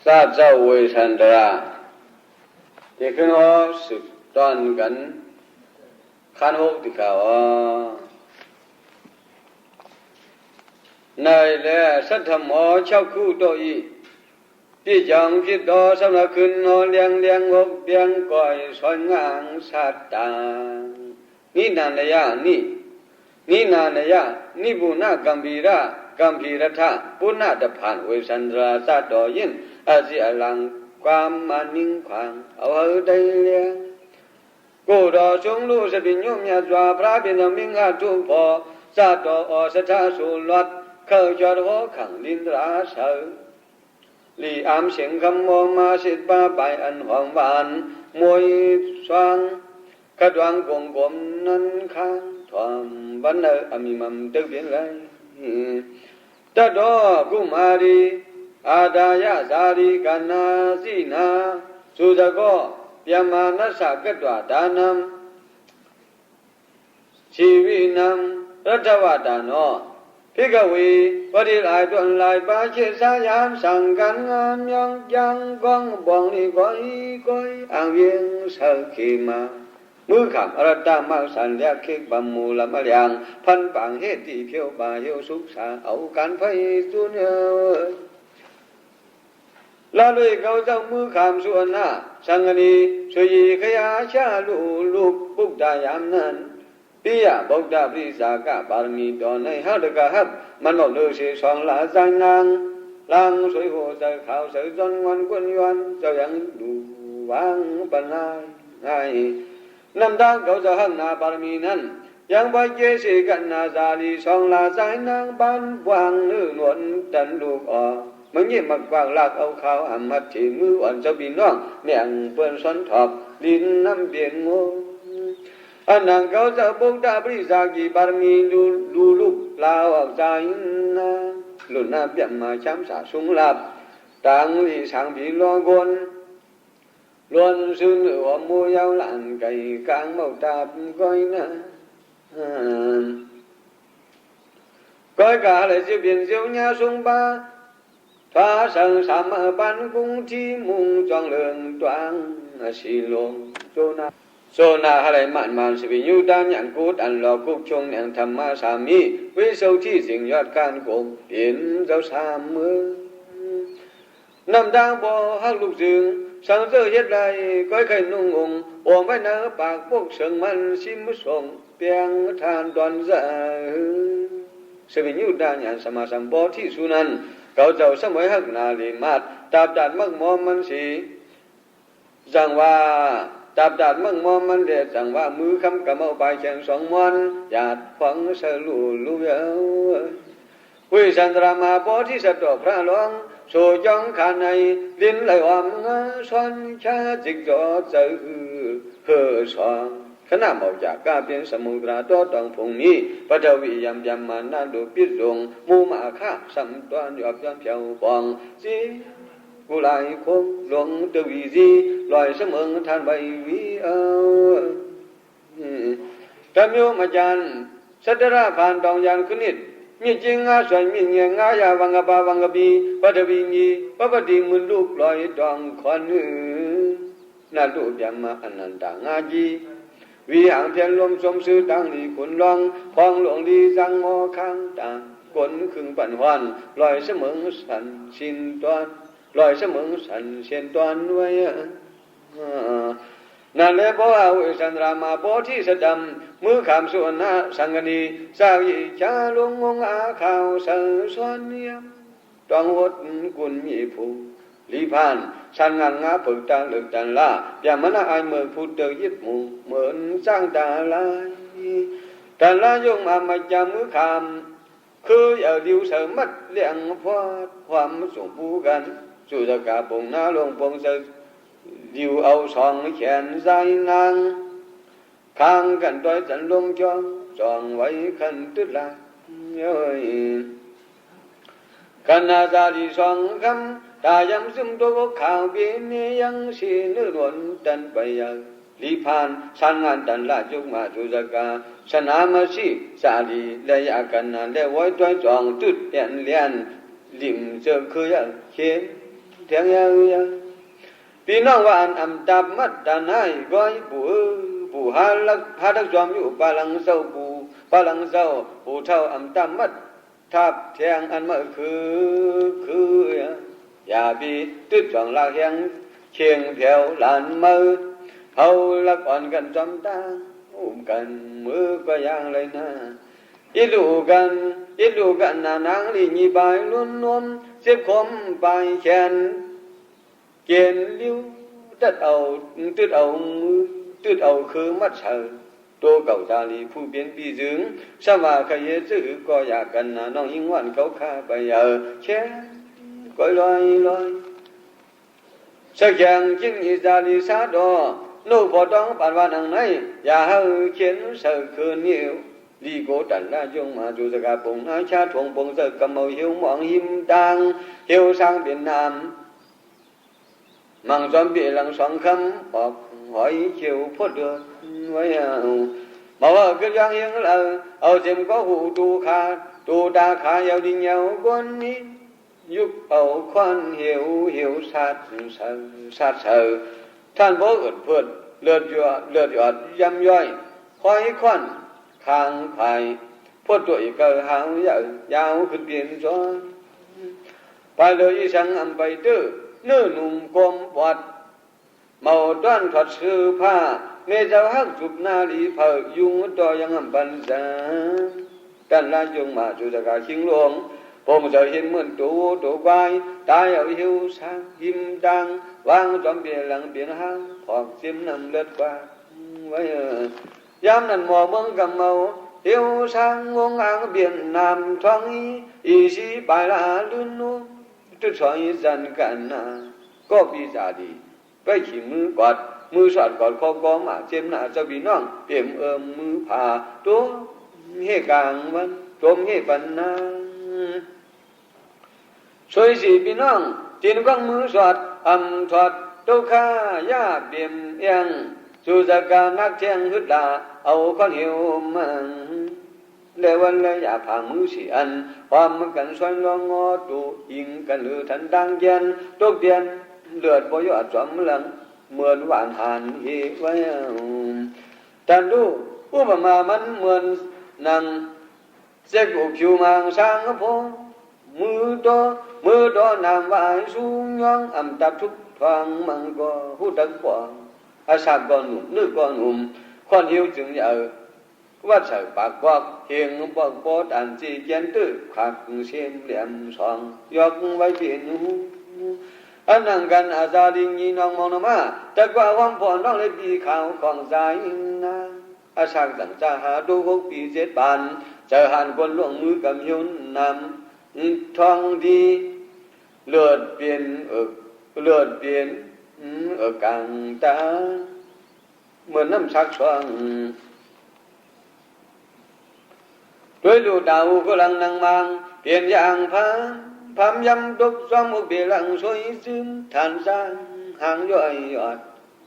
ทราบเจ้าเวชันตราที่ขึ้นหัวสืบตอนกันขันหกที่เขาในแลสัทธมอเช่าคู่โตอีพี่จังพี่ต่อสำนักขึ้นหอเลี้ยงหกเลี้ยงก่อยสอนงางสัตตานี่นานยะนี่นานยะนี่บุญกัมพีระกัมพีรธาปุณณะผ่านเวสันตราสัตต่อยินอาศิอลังความมานิ่งขวางเอาได้เลี้ยงกูดอชงลูสปิญญมยาจวาพระเป็นมิงอาทุพอสัตต่ออสัทธาสุลัดเข้าจอดหัวขังลินราเสลีอามเสียงคำมองมาสิบป้าไปอันหอมหวานมวยสว่างกระดวงกงกลมนั้นข้างทอมบันเนออามีมัมตึกเบียนไรตะดอกุมารีอาดายาสารีกันนาสีนาสุดก็ยามานัสสะกตวาดานัมชีวินัมรัตวดานอพิกเวปฏิลายตนลายปาเชสายามสังกันงามยังยังกองบองลีก้อยอังเวียงสักขีมามือขำอรตามังสันเลียคิกบัมมูลมะเลียงพันปังเฮติเพียวบาเยวสุขสาเอาการไฟจุนละเลยเขาเจ้ามือขำส่วนหน้าสังกนีสุยีขยาชาลูกปุกดายามนั้นปิยะบุตรปริสากะบารมีตอนในฮัตกะฮับมันบอกเลือเสียสองละจังนางลังสวยหัวใจขาวใสจนวันกวนยันเจ้ายังดูวางปัญหาไงน้ำตาเขาจะหังนาบารมีนั้นยังไปเจสิกันนาซาลีสองละใจนางบ้านวางนื้อนวลจันลูกออกมันยิ่งมักวางลากเอาขาวหำมัดที่มืออ่อนเจ้าบินน้องเมียงเปื้อนซ้อนถอบดินน้ำเบียงงูอันนั้นเขาจะบุกดาบริสากีบารมีดูลูกลาวออกใจนะลุนนาเปียมาช้ำสาสุงลับต่างลีสังผีลองคนล้วนซึ่งหัวมูยาวหลันไก่กลางเมาตาก้อยนะก้อยกาเลยจะเปลี่ยนเสียวญาสุงบาท้าสังสามปันกุ้งที่มุงจองเลืองตวงสีลงโจนาโซนาอะไรมันสิบิยุดานอย่างกูดันหลอกกุกชงอย่างธรรมะสามีวิสุทธิสิ่งยอดการกบเห็นเจ้าสามมือนำดางบ่ฮักลูกจึงสังเสริญเฮ็ดไรก้อยไข่นุ่งองโอมไว้เนื้อปากพวกเชิงมันชิมส่งเปียงทานดอนใจสิบิยุดานอย่างสมาสัมบ่ที่สุนันเขาเจ้าสมัยฮักนาลีมาดตาบดัดมักมอมมันสีจังว่าตาบดัดมั่งมอมันเด็ดจังว่ามือคำกำเอาไปเชียงสองมอนหยาดฟังเสลูเยวิสันตรามาโพธิสัตว์พระหลวงโสยองขาในดินไหลอมสอนชาจิกจอเจอเฮือสองขณะเมาจากกาเปลี่ยนสมุทรตัวตองพงนี้ปฐวียำมานาดูปิดดงมูมาฆ่าสัมตวนยอบยำเพียวฟองจีกูไล่คงหลงตวีจีลอยเสมอท่านใบวิเอาแต่มีมาจันสัตระผ่านดองยานคุณิดมีจริงอาศัยมีเงียงายาวังกบาวังกบีปัตวีมีปปฏิมุลูกลอยดองขวัญนาลูกยามาอนันตางาจีวิหางเพียนลมสมซื้อตังลีขุนลองพองหลวงดีจังมอข้างต่างกลขึงปันหวานลอยเสมอสันชินตอนลอยเสมอสันเชียนตอนไว้นั่นแหละเพราะว่าวิสันตรามาโพธิสัตว์มือขามส่วนหน้าสังกนีสาวยิจาลงงอาข่าวเสือสวนเนียมตองวดกุลมีผู้ลีพานสันงังงาปึกตาเหลือกตันละอย่ามันอายเมืองพูดเตยยิบหมู่เหมือนสร้างตาลายแต่ละยงมาจามือขามคืออย่าดิวเสมัดเลี้ยงพอดความส่งผู้กันสุดกาปงนาลงปงเสดิวเอาสองแขนใจนางข้างกันต้อยจันลงจองไว้ขันตึดละกันนาจารีสองคำตายำซึมตัวข่าวเบียนยังสีเนื้อหวนดันไปยังลีพานสันงานดันละจุกมาจุจกาสนามสีสาลีและยากันนาและไว้ต้อยจองตึดเลียนลิมเจอคือยังเขียน เทียงยังพี่น้องว่าอันอำตับมัดดานให้ก้อยปู่หาดักจอมอยู่ปาลังเศร้าปู่ปาลังเศร้าปู่เท่าอำตับมัดทับเทียงอันเมื่อคืออย่าบีตึ๊ดจองลากยังเชียงแถวหลานมือเอาละก่อนกันจอมตาอุ้มกันมือก็ยังเลยนะอีดูกันนางลีนีใบล้วนนวมเสียบคมใบแขนเกียนลิ้วตึดเอามือตึดเอาคือมัดเสือตัวเก่าจารีผู้เปลี่ยนปีจึงสมาขยซื้อก็อยากกันน้องยิ่งวันเขาข้าไปแช่ก้อยลอยสักอย่างจึงอีจารีสาดอนู่พอต้องปานว่านังไหนอย่าให้เขียนเสือคืนนิ้วลีโกตันละยงมาจูสกาปงอาชาทงปงเสือกำเมาเหี่ยวมองหิมตังเหี่ยวสร้างเปลี่ยนนามมังจอมเบี้ยหลังสองคำออกหอยเขียวพดเดือดไว้มาว่าก็ยังยังเอาเจ็มก็หูตูตาขาเยาวดิ่งเยาวก้นนี้ยุบเอาควันเหี่ยวสัดเสือท่านบ่อึดเพื่อนเลือดหยดย้ำย่อยคอยควันคางไผ่พดตัวอีกเกหางยาวขึ้นเปลี่ยนจอนไปเลยสังอำไปตื้อเนื้อหนุ่มกลมปอดเมาด้านถอดเสื้อผ้าเมเจ้าหักจุบนาลีเผยยุงต่อยังอำปันจากันลายงมาจุดกาชิงหลวงผมจะเห็นเหมือนตัวควายตายเอาหิวสางยิ้มดังวางจอมเบียหลังเบียนหางพอกเสียมนำเลือดกว่าไว้ยามนั้นหมอเมืองกำเมาหิวสางงงอ่างเบียนนำท้องอีสีไปละลื่นนุ่มจุดสอยจันกันนะก็ปีศาดีไปขี่มือกอดมือสอดกอดคอกอมาเจ็บหน้าเจ้าพี่น้องเปี่ยมมือผ่าตัวเฮกลางวันจมเฮปันนาช่วยสิพี่น้องจีนกองมือสอดถอดตัวข้ายาเบี่ยมเอียงสู่จักรนักเชียงฮึดลาเอาข้อนเหี่ยวมันเลวันเลยอย่าผ่ามือสิอันความมันกันส่วนลองงอตูยิงกันหรือทันดังเย็นตกเดียนเลือดบ่ยอดจอมหลังเหมือนหวานหันเฮไว้ตันดูอุปมามันเหมือนนางเสกุผิวมังสางพงมือโตนามวายสูงยองอำตับทุกทางมังก็หูดังกว่าอาสาก่อนหนุ่มนึกก่อนหนุ่มคนหิวจึงวัดใส่ปากบอกเฮียงบอกปอดอันจีเย็นตื้อขักเสียมเหลี่ยมสองยกไว้เพียนหูอันนั่งกันอาซาดิงยีน้องมองมาแต่กว่าความผ่อนน้องเลยปีขาวของใจนะอาสาสั่งจะหาดูหกปีเจ็ดบานเจอหันคนล่วงมือกับยุนนำทองดีเลือดเปลี่ยนกลางตาเหมือนน้ำชักช่องด้วยลูกดาวกำลังนั่งมังเปลี่ยนอย่างพามยำตุกซ้อมอุบเบลังสวยซึมทานสร้างหางย่อยยอด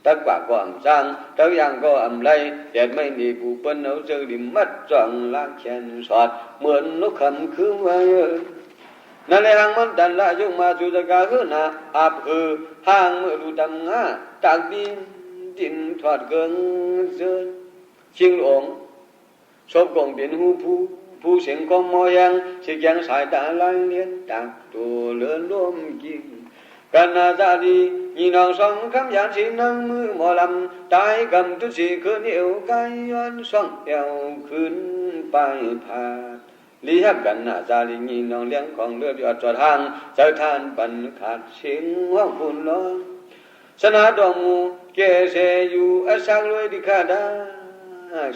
ตักปากก็อ่ำสร้างตักอย่างก็อ่ำไรแดดไม่ดีผู้เปิ้นเอาเจอดิมมัดจ่องลากแขนสอดเหมือนนกขำคือไว้นั่นเลยหางมันดันละยงมาจุดกาคือนาอาบคือหางเมื่อดูดำงาจากดินถอดเกิงเสือชิงหลงศพกองเป็นหูผู้เสียงของมอยังเสียงยังสายตาลายเลียนตักตัวเลื่อนล้มกินกันนาซาดียีน้องสองคำยานสีนั่งมือหมอลำตายกำทุกสีคืนเอวกายย้อนสองเอวขึ้นไปพาลีฮับกันนาซาดียีน้องเลี้ยงของเลือดยอดจอดทางเจ้าท่านปันขาดเสียงห้องฝุ่นล้อสนาดองมูเกเสอยู่อสังรวยดิคาดา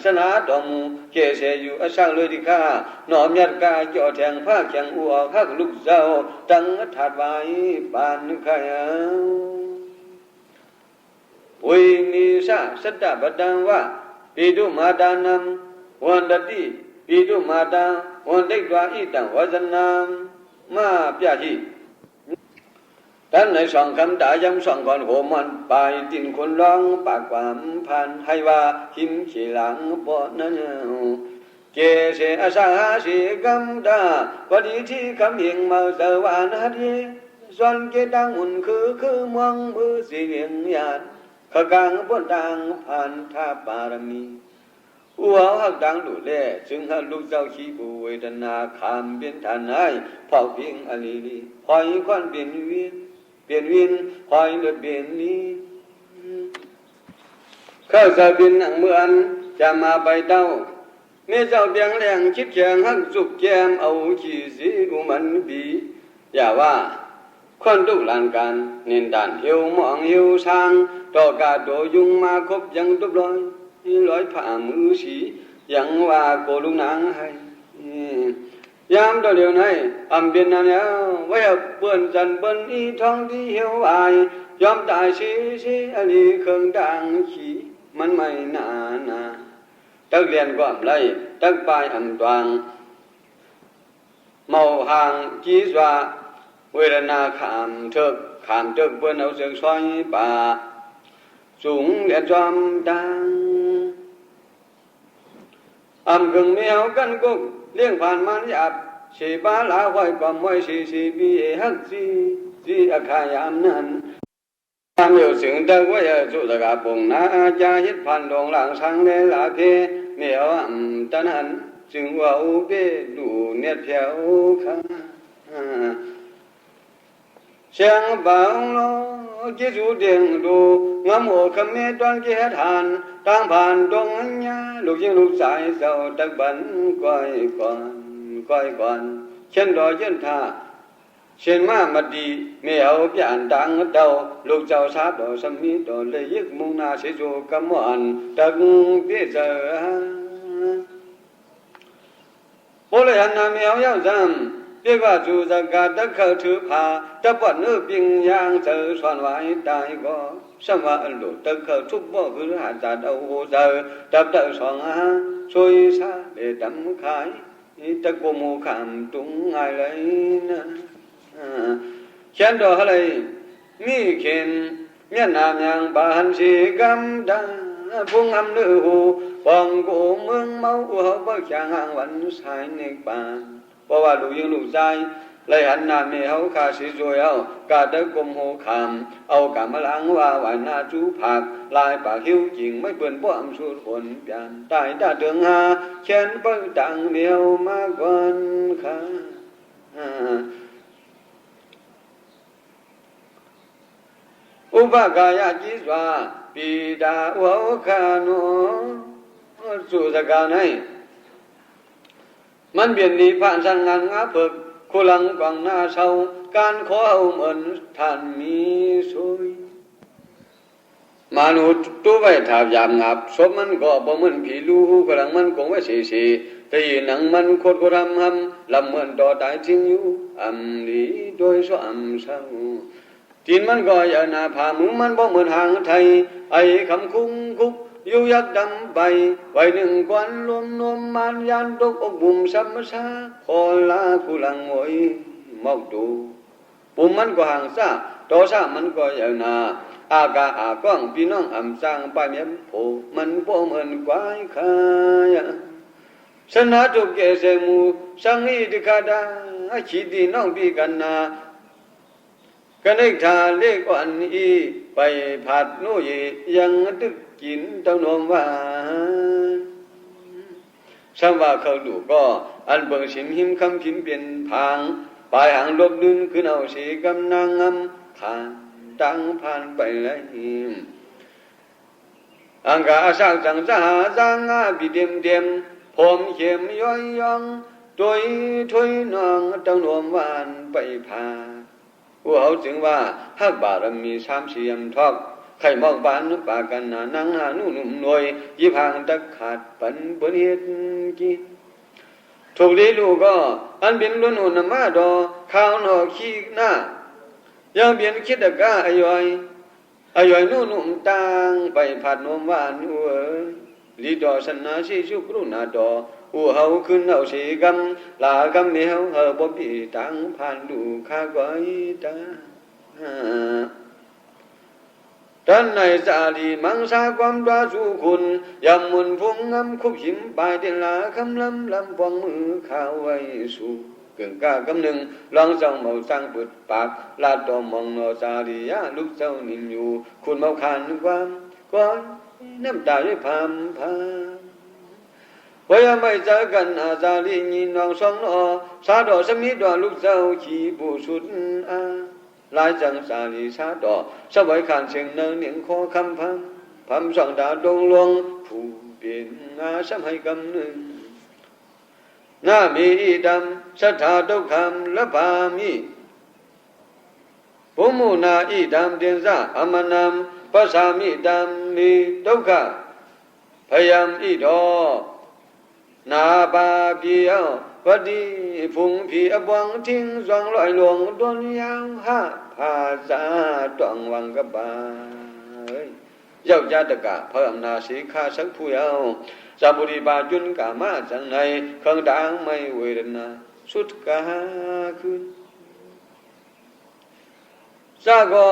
สนาดองมูเกเสอยู่อสังรวยดิคาหนอมยัดกาจ่อแทงผ้าแข็งอัวข้าลูกเจ้าตั้งถัดไว้ปานขยาวินิสาสัตตบัดดังว่าปิดุมาดานามวันดติปิดุมาดาวันเด็กว่าอีตังวจนามมาเปียจีท่านในสองคำด่าย้ำสองก่อนโหมันไปตินคนร้องปากความพันให้ว่าหิมขีหลังปอนั้นเกเสอาสาสีกำดาพอดีที่คำเหียงมาเสวานาที ส่วนเกตังอุ่นคือเมืองมือสีเหลียงยานขกางบนทางผ่านท่าบารมีหัวหักดังดูแลจึงหักลูกเจ้าขี้บูเวทนาขามเปลี่ยนฐานให้เผาเพียงอลีลีหอยควันเปลี่ยนวินหอยเลือดเปลี่ยนนี้เข้าสะบินหนังเหมือนจะมาไปเต้าเมื่อเจ้าเบียงแรงคิดแข็งหักจุกแกมเอาขี้สีอุมันบีอย่าว่าคนตุลานการนินดานหิวมองหิวช้างต่อกาโดยุงมาคบยังตุบร้อยผ่ามือสียังว่าโกลุงนางให้ยามตัวเดียวในอำเบียนนั่นแล้วไว้เปื้อนจันเปิ้นอีท้องที่เหี่ยวอายยอมตายสิอันนี้เครื่องดังขี้มันไม่นาตักเรียนความไรตักปลายอำตวางเมาห่างจีสวาเวลนาขามเถิกเปิ้นเอาเสือกซอยป่าสูงเรียนจอมดังอำกึ่งเมียวกันกุกเลี้ยงผ่านมันหยาบสีบ้าลาไว้ความไว้สีบีฮักสีอาคายามนั้นทำอยู่สึงตะไว้จุตะกาปงนาจาฮิตพันดงหลังสังเลลาเพเมียวตันหันจึงว่าอุเบดูเนียดเพียวข้าเสียงบ่าวโลกิจูเดียงดูงามหัวคำเมตวันเกียรติหันตั้งผ่านดงอัญญาลูกยิงลูกสายเศร้าตักบันก้อยก่อนเช่นดอยเช่นท่าเช่นมาดีไม่เอาเปลี่ยนดังเดาลูกเจ้าสาดอสมีดอเลยยึกมุงนาเสียจูกำมันตักเพียเจอโอเลยหันนาไม่เอาเย้าจำเรียกว่าจูจักาตะเขาถือผ้าตะปัดเนื้อปิงยางเจอสวนไว้ได้ก็สมาอันดุตะเขาทุบบ่คือหาจัดเอาเจอตับเตอสองช่วยซาเดดำขายตะโกโมขามตุงไงเลยนะเขียนดอกอะไรมีเขียนเมียนนามยังบานสีกำดาพุงอำเนื้อหูปองกูเมืองเมาหัวเบิกช่างห่างวันสายเนกบานเพราะว่าลูกยิงลูกใจเลยหันหน้าเมียเขาขาสีสวยเอากาตะกมโหขามเอากามาล้างว่าไหวหน้าจูผักลายปากหิวจริงไม่เปิ่นป้อมสูดฝนเปลี่ยนตายตาเดืองหาเขียนเปิ้งดังเมียวมาก่อนค่ะอุปกายาจิสวาปีดาวะคาโนสุสกาไนมันเปลี่ยนดีผ่านสังงานงาเพิกคุลังกวางหน้าเศร้าการขอเอาเหมือนท่านมีสวยมนุษย์ตัวไว้ถาบยามงับศพมันก็บ่เหมือนผีลูกำลังมันคงไว้สีแต่ยีหนังมันโคตรรำหำลำเหมือนต่อตายจริงอยู่อำดีโดยสวมเศร้าจีนมันก็อย่าหน้าผามือมันบ่เหมือนหางไทยไอ้คำคุ้งคุกอยู่ยักดำใบไว้หนึ่งกวนรวมนวมมานยันตกอกบุ่มซ้ำซาขอลาคุลังหวยมอกดูปุ่มมันก็ห่างซาต่อซามันก็อย่าหน้าอากาอากว้างพี่น้องอำสร้างไปเมียมโผมันบ่เหมือนควายขายสนาทุกเกเสมูสังหิติคาดาขีดีน้องพี่กันนากันเอกทาเล็กอ่อนอีไปผัดโนยยังตึกกินเต้านมว่าสัมว่าเขาดูก็อันเบิ่งสินหิมคำพินเปลี่ยนพางปลายหางลบดึงขึ้นเอาสีกำนางงำผ่านตั้งผ่านไปเลยอังกาสักจังสหาสังอาบิเดียมผมเข็มย้อยยองถอยน้องเต้านมหวานไปพาว่าเขาจึงว่าฮักบารมีสามเสียมทอกไข่มอกบานปากันนานังหานุ่มหน่วยยิพางตะขาดปันเปิ้นเฮ็ดกี่ถูกลีลูกก็อันเป็นล้วนนมาดอข้าวนอขี้หน้ายังเปลี่ยนคิดตะกาอย่อยนุ่มตางไปผัดนมหวานลีดอสนาสิชุกรุณาดอเฮาขึ้นเอาสีกำลากำเมียวบ่ปีตังผ่านดูข้าก้อยตาท่านในสาลีมังสาความดาสุคุณยำมุนพุงงำคุบหิมปลายเดลาคำลำปองมือข้าวไว้สู่ กึ่งกากำหนึ่งลองส่องเมาสร้างปุดปากลาดตัวมองนอสาริยะลูกเจ้านินอยู่คุณเมาขานความก้อนน้ำตาด้วยพามพาว่ายังไม่เจอกันอาซาลีนีน้องสองนอสาดอสมิดอลูกเจ้าขี่บูสุดอาลายจังสาลีสาดอสบายขานเสียงเนินเหนียงคอคำพังพามสองดาดงลวงผู้เปลี่ยนอาสมัยกำหนึ่งนามีดำสัทธาตุคำละพามีปุมุนาอีดำเดียนซาอมนามภาษามีดำมีตุกะพยามอีดอนาบาเปียววัดีฝุงผีอบวังทิ้งสองลอยหลวงดนยาวหาภาษาตวงวังกบาเย้าญาติกะเพิ่มนาสีข้าสักผู้เยาสาบุรีบาจุนกามาจังในเครื่องดังไม่เวรนาสุดกาคืนซาก็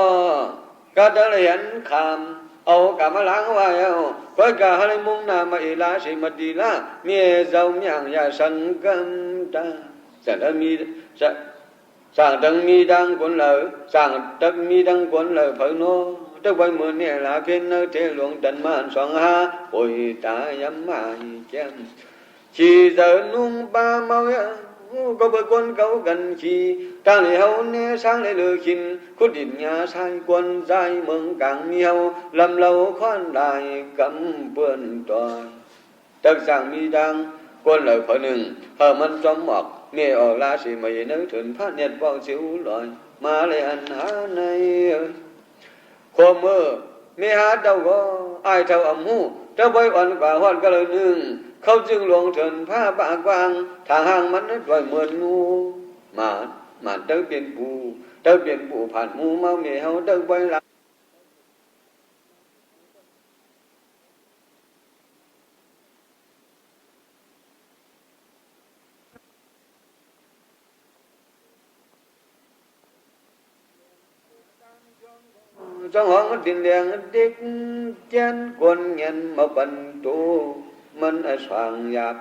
กาตะเลียนคำเอากามาล้างไว้เอาก็กาให้มุ่งนามาอิลาสิมดีลาเมียเจ้าเมียงยาสังกัมตาจะได้มีจะสั่งดังมีดังคนเลยสั่งดังมีดังคนเลยเผยโนtất quay mưa nè là phiên nơi thế luồng tận màn soạn ha ôi ta dám mai chém chỉ giờ nung ba mau có bữa quân cấu gần chi ta lại hậu nè sáng lại lừa khinh cốt điện nhà sai quân dài mừng càng miêu làm lâu khoan đài cấm vườn tròn tất sang mi đang quân lời phở nừng hờ mân trong mọc nghe ở la xì mày nơi thuần phát nhật vào xíu lòi mà lại ăn há nàyความมือไม่หาเจ้าก็อายเท่าอ่ำหูเจ้าใบอ่อนกว่าหอดก็เลยหนึ่งเขาจึงหลวงเถินผ้าปากกวางทางห่างมันนั้นด้วยเหมือนงูมาเต้าเปลี่ยนปูผ่านมูเมาเมียเฮาเต้าใบละtrong hóng tiền đèn tiếc chén quân nhân mà bần tu mình ở soàng dạp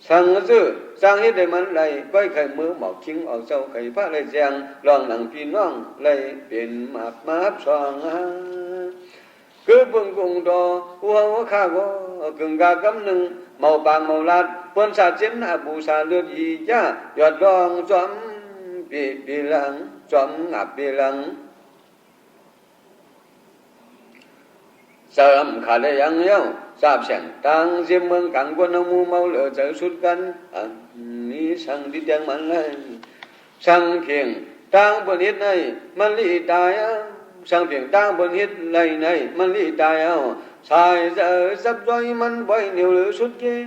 sang sư sang hết đời mình lại quay khởi mưa mọc chính ở sâu khởi phát lại giang loang nặng phi noang lại biển map soàng cứ vương cùng đò uau kha go cưng ga cấm nưng màu vàng màu lạt quân sa chiến hạ bù sa lướt gì cha giọt đong chóm bị lăng chóm ngạp bị lăng sớm khả lệ yang yêu sạp sẻng tăng diêm mương cẳng quân ông mu mau lửa trở suốt căn ni sang đi tiếng mặn lên sang thiền tăng bần hít này man lý tài sang thiền tăng bần hít này man lý tài sai giờ sắp roi man bói nhiều lửa suốt kia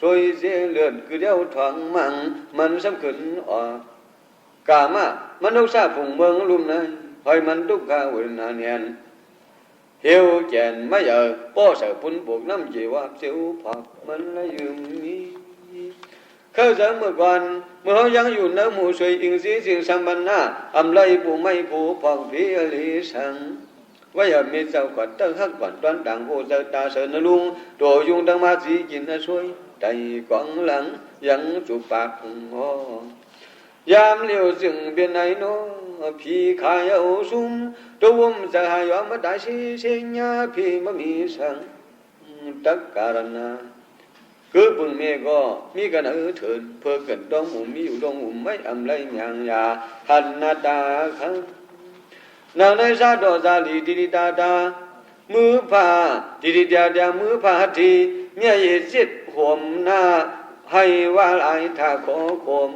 xuôi dễ lượn cứ đeo thoáng mặn man sắp khẩn cả mà man đâu xa phùng mương lùm này hỏi man đúc ca quên nàn hèn hiếu chèn mấy giờ bó sợ phun buộc năm chiều áp siêu phật mình là dường mi khơi dẫn mưa quan mưa hông giang dù nỡ mù suy yên dĩ riêng sang ban na âm lây bù mây bù phật phía lý sang bây giờ mi sao quạt tơ hắc quản toán đảng hồ giờ ta sợ nó luôn đồ dung đang ma dĩ nhìn nó xuôi đầy quảng lắng dẫn chụp bạc ho giam liều rừng bên này nó phi khai ấu sum trôm giờ hai nhóm mất đại sĩ sinh nha phi mà mi sang tất cả là cứ bừng mê go mi cái nữ thượng phơi gần đông mùng mi đông mùng mấy âm lấy nhàng nhà hành na ta khang nào nơi ra đò ra đi ta mưa pha đi mưa pha thì nghe gì giết hồn na hay qua lại thà khó khom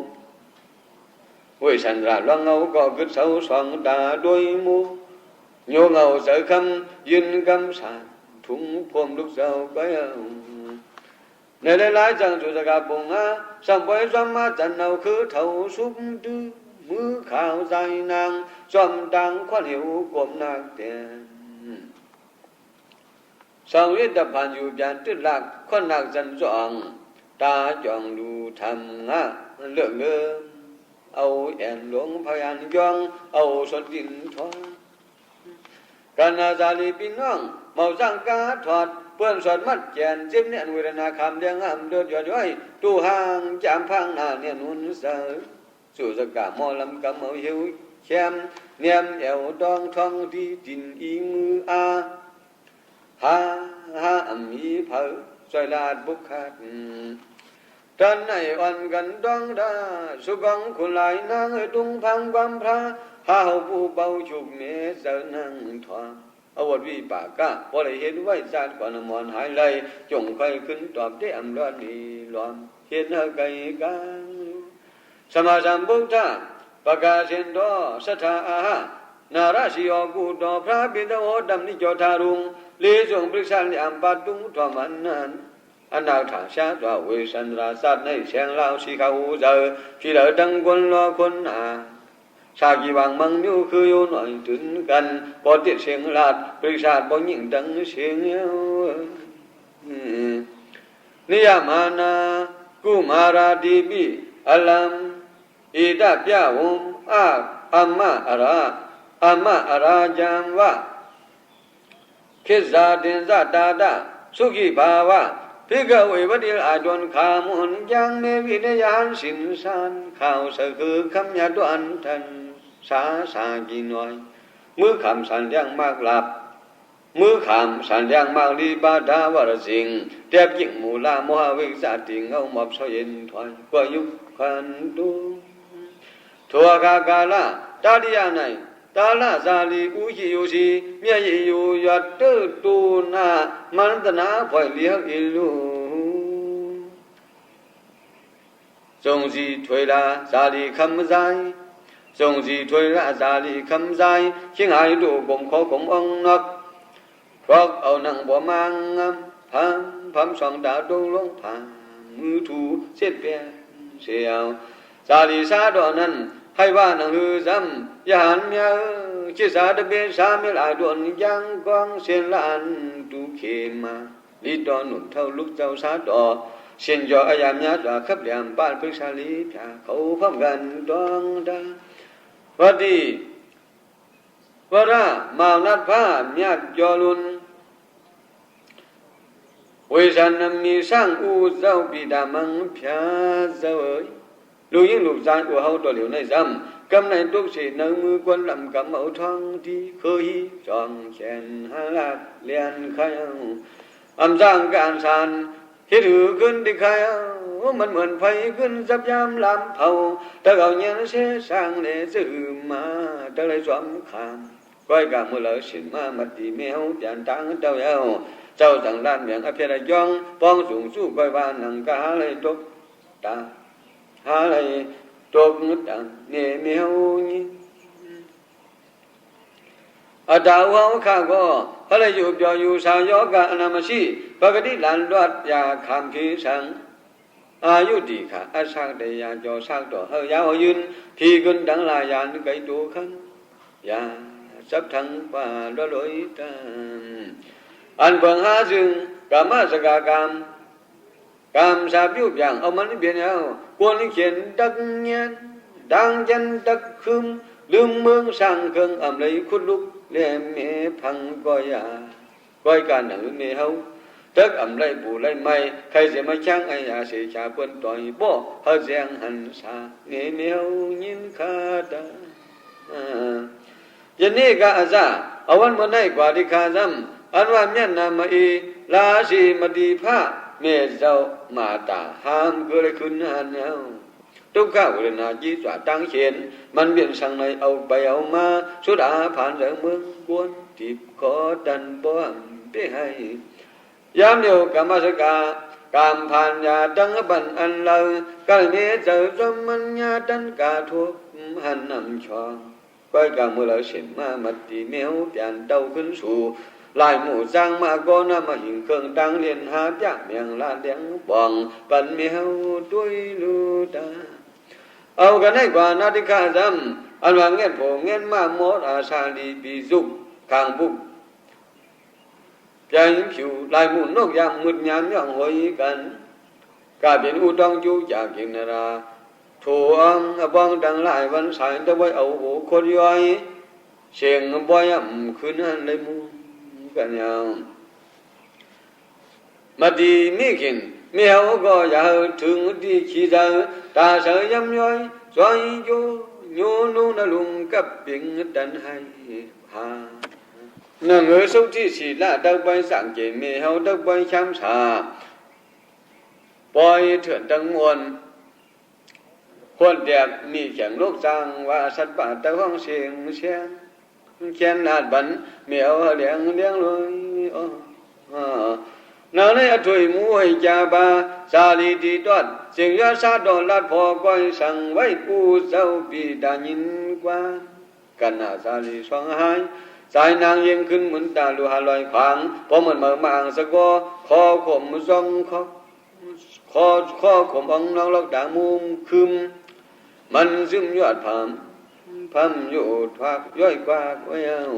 với sanh ra loang ngâu có cứt sâu xoắn đà đôi mu nhô ngầu sợ khăm duyên cam sàn thúng phom lúc sau cái nơi đây lái chẳng chủ gia gặp bùng sang với doan ma chẳng nào khứ thầu xúc tư mưa khảo dài nàng doan đang khoan hiểu cộm nạc tiền sau biết đập hàn dù dàn tuyết lạc khoan nạc dần dọn ta chọn đủ thầm lượng ngơ âu ẻn luống phai ăn doang âu xuất điện thoa Kana zali pinong mau sang cá thoát เพื่อนสอนมัดแกนจิ้มเนี่ยเวรนาคำเลี้ยงห้ามเดือดหยอดย้อยตู้ห่างจามพังหน้าเนี่ยนุ่นเสือสู่สกาหมอลำกำเอาหิวแคมเนียมแอวดองทองที่ดินอีมืออาฮาฮามีเผาสวยลาดบุกขาดท่านในวันกันดองดาสุกังคุณหลายนางตุงพังความพระหาผู้เบาฉุกเมเสนังทวาอวดวิปากะพอได้เห็นไว้จานก่อนมอนหายเลยจงค่อยขึ้นตอบได้อำร้อนดีหลอมเห็นไกลกันสมาสัมพุทธะประกาศเห็นดอสัทธาอาหานาราชิโยกุดอพระบิดาโอดำนิจทารุงเลจงปริกษาลิอัมปัตุงทวามันนั้นอันนาถาชาตัวเวสันราสัตในเชียงลาวสีขาวเจอพี่เหลือดังคนรอคนอาชากีบางมังมิวคือโยหน่อยถึงกันพอติดเสียงลาดปริศาจบ่ยิ่งดังเสียงเย้นิยามานากุมาราดีบีอัลลัมอิดาพยาวมอาอัมมาอาราจัมวะคิดซาดินซาดาดาสุขีภาวะพิกเววดิลอาจวนขามุนยังเมวิเนยานสินสานข่าวสะคือคำยาดวนทันสาสากีน้อยมือขำสันยังมากหลับมือขำสันยังมากลีบาดาวรสิงเทียบยิ่งมูลาโมหวิสาติงเอาหมอบเสย็นถอยกว่ายุคขันตุทัวกากาลาตาดิยาไนตาลาซาลีอุชิโยชีเมียยิยูยัดเตตูนามันตนาพอยเลี้ยงอิลูจงสีถวยลาซาลีคำใจจงสีถวยลาซาลีคำใจชิงหายดูบ่มขอขมองนักพรอกเอานังบ่มังพัมสองดาวดวงลงผ่ามือถูเสียดเปียเสียวซาลีซาดอนั้นให้ว่านังฮือซ้ำยานเมียชิสาดเบสาเมลาดวนยังกองเสียนลานตูเขมาลีดอนหนุนเท่าลูกเจ้าสาดอเสียนยออายามยาดว่าขับเหลี่ยมบ้านพฤกษาลีพาเขาพร้อมกันดองดาวัดดีวรามานัดผ้าเมียดยอลุนเวสันนมีสร้างอูเจ้าบิดามังพยาเจ้าลูกยิ่งลูกชายcủa hậuตัวเหลียวในซ้ำกำในตุกสีในมือควนลำกำเอาทองที่เคยจองแขนหาลาดเลียนขายอำสร้างการสานที่ถือขึ้นที่ขายมันเหมือนไฟขึ้นจับยามลำเผาถ้าเขาเงี้ยเสียสร้างเลยซื้อมาตั้งเลยสวมขามก้อยกามือเลยสินมามัดตีแมวเปลี่ยนตังเจ้าเจ้าต่างด้านเมียงอภิรยองป้องสูงสู้ก้อยว่านังกาเลยตกตาหาอะไรตกตังเนี่ยเมียวนี่อาดาวเขาข้าก็อะไรอยู่เดียวอยู่สาวย่อกะอนามาชีปกติหลานรอดยาคำขีสังอายุดีค่ะอาสักแต่ยาจอสักต่อเฮยาวยืนที่กุนดังลายานไกตัวขันยาสับทั้งป่าละลอยตามอันเบิ่งหาจึงกามาสกากามกามสาบยุบอย่างเอามันเบียนเอาควรเขียนดักเงียนดังยันดักคืมลืมเมืองสร้างเครื่องอำเลยคุดลุกเลี้ยเมพังก้อยก้อยการหนังเมเฮาตักอำเลยปู่เลยไม่ใครจะมาช่างไอ้ยาเสียชาเปิ้นต่อยบ่เฮาแจงหันสาเมเมียวยินคาตายันนี้ก็อาซาเอาวันมื้อไหนกว่าที่คาซ้ำอันว่าเมียนนามาอีลาสีมดีพระเมเจ้ามาตาหามก็เลยขึ้นหันเอาทุกข้าเวนาจีสวาตั้งเขียนมันเบียนสั่งในเอาไปเอามาสุดาผ่านเรื่องเมืองกวนทิพขอดันบ่มไปให้ยามเดียวกรรมสกากามผ่านยาดังบันอันเราก็เมเจ้าจมมันยาดันกาทุกหันนำชองก้อยกางมือเราเสียนมามัดตีเมียวเปลี่ยนเต้าขึ้นสู่ลายหมู่จางมาก็น่ามาหิงเครื่องดังเรียนหาจ้าเมียงลาเลี้ยงบ่องปันเมียวด้วยลูตาเอากันให้กว่านาฬิกาจำอันว่าเงี้ยโผเงี้ยมาหมดอาชาลีปีจุกข้างบุกใจผิวลายหมู่นกยามมึดยามย่องหอยกันกาเป็นอุดองจูจากกินนาราถูอังบ้องดังหลายวันสายตะไว้เอาโหคนย่อยเสียงบ่อยขึ้นหันเลยมูกันยาว mà đi mi kinh mi hậu có giờ thường đi khi giờ ta sợ dâm nhoi xoay vô nhô nô na lùng cấp biển đàn hay ha nương người sâu chi chỉ là đâu bay sáng chế mi hậu đâu bay khám xả bồi thượng đăng nguồn khuôn đẹp mi chẳng lúc sang và sát bát tao hoang xiềng xiềng khen hạt bắn miệng liang liang lối nơi này tuổi muối cha ba xa đi đi đoạtสิ่งยาซาดอนลาดพอก้อยสั่งไว้กูเจ้าปีดายินกว่ากันนาซาลีสองหายสายนางยิงขึ้นเหมือนตาลูหาลอยขวางพอเหมือนเมือมางสะกอคอข่มซองคอข่มองน้องลอกด่างมุมคืมมันซึมยอดผามพัมอยู่ทักย่อยกว่าก็ยัง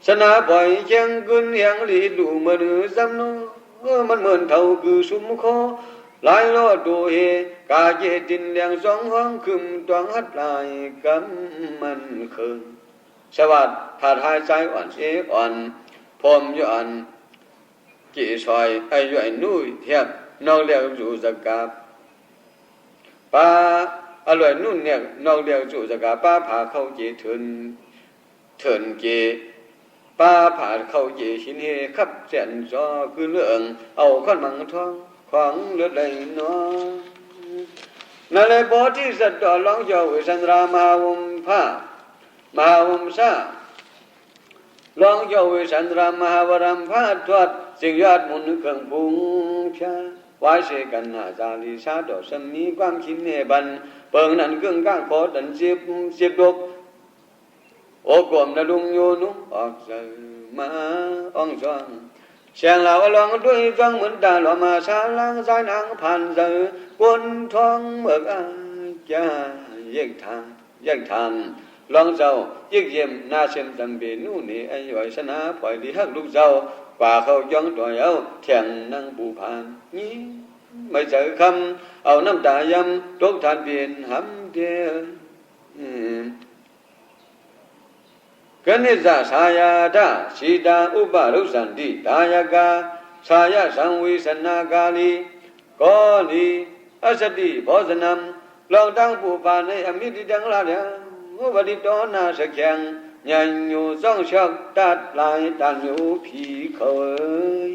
ชนะปล่อยเชียงกุนยังลีดูมือซ้ำโนมันเหมือนเท่าคือสุมคอลายล้อตัวเฮกาเจตินเลียงสองห้องคึมตวงหัดลายกำมันเคิงสวัสดิ์ถาดหายใจอ่อนเออ่อนพรมย้อนจีซอยไอ้ย่อยนุ่ยเทียบนอกเรียกอยู่สกับป้าอร่อยนุ่นเนี่ยนอกเรียกจู่จะกาป้าผ่าเข้าเจเถินเจป้าผ่าเข้าเจหินเฮขับเสียนจอคือเรื่องเอาข้อนมังทองของเลือดไหลน้อนั่นเลยพอที่สัตว์ต่อร้องเจ้าวิสันรามหาวมผ้ามหาวมซาร้องเจ้าวิสันรามหาวรำผ้าทวดสิ่งยอดมุนเครื่องปรุงชาไว้เสกันหาจารีชาดอกสมีความคิดเนบันเปิงนั้นเครื่องก้างขอดันเสียบดกโอกมนาลุงโยนุออกเจอมาอ่องจองเสียงเหล่าลองด้วยฟังเหมือนตาหล่อมาชาลังสายนางผ่านเจอกวนทองเมือกอาจาเยี่ยงทางลองเจ้ายิ่งเยี่ยมน่าเชื่อมตั้งเบนู่นนี่ไอ้ย่อยชนะปล่อยดีฮักลูกเจ้ากว่าเขาย้อนตัวเอาแข่งนั่งปูผ่านนี้ไม่เจอคำเอาน้ำตายำตกทานเปลี่ยนหำเดียกันนิสาสายาดาสีดาอุปาลุสันติตายกาสายาสังวิสนากาลีกอลีอสติโพสนำลองตั้งปูผ่านในอมิติดังลาเดียวัดดิตอนาสแข็งยันอยู่ซ่องชักตัดลายตันอยู่ผีเคย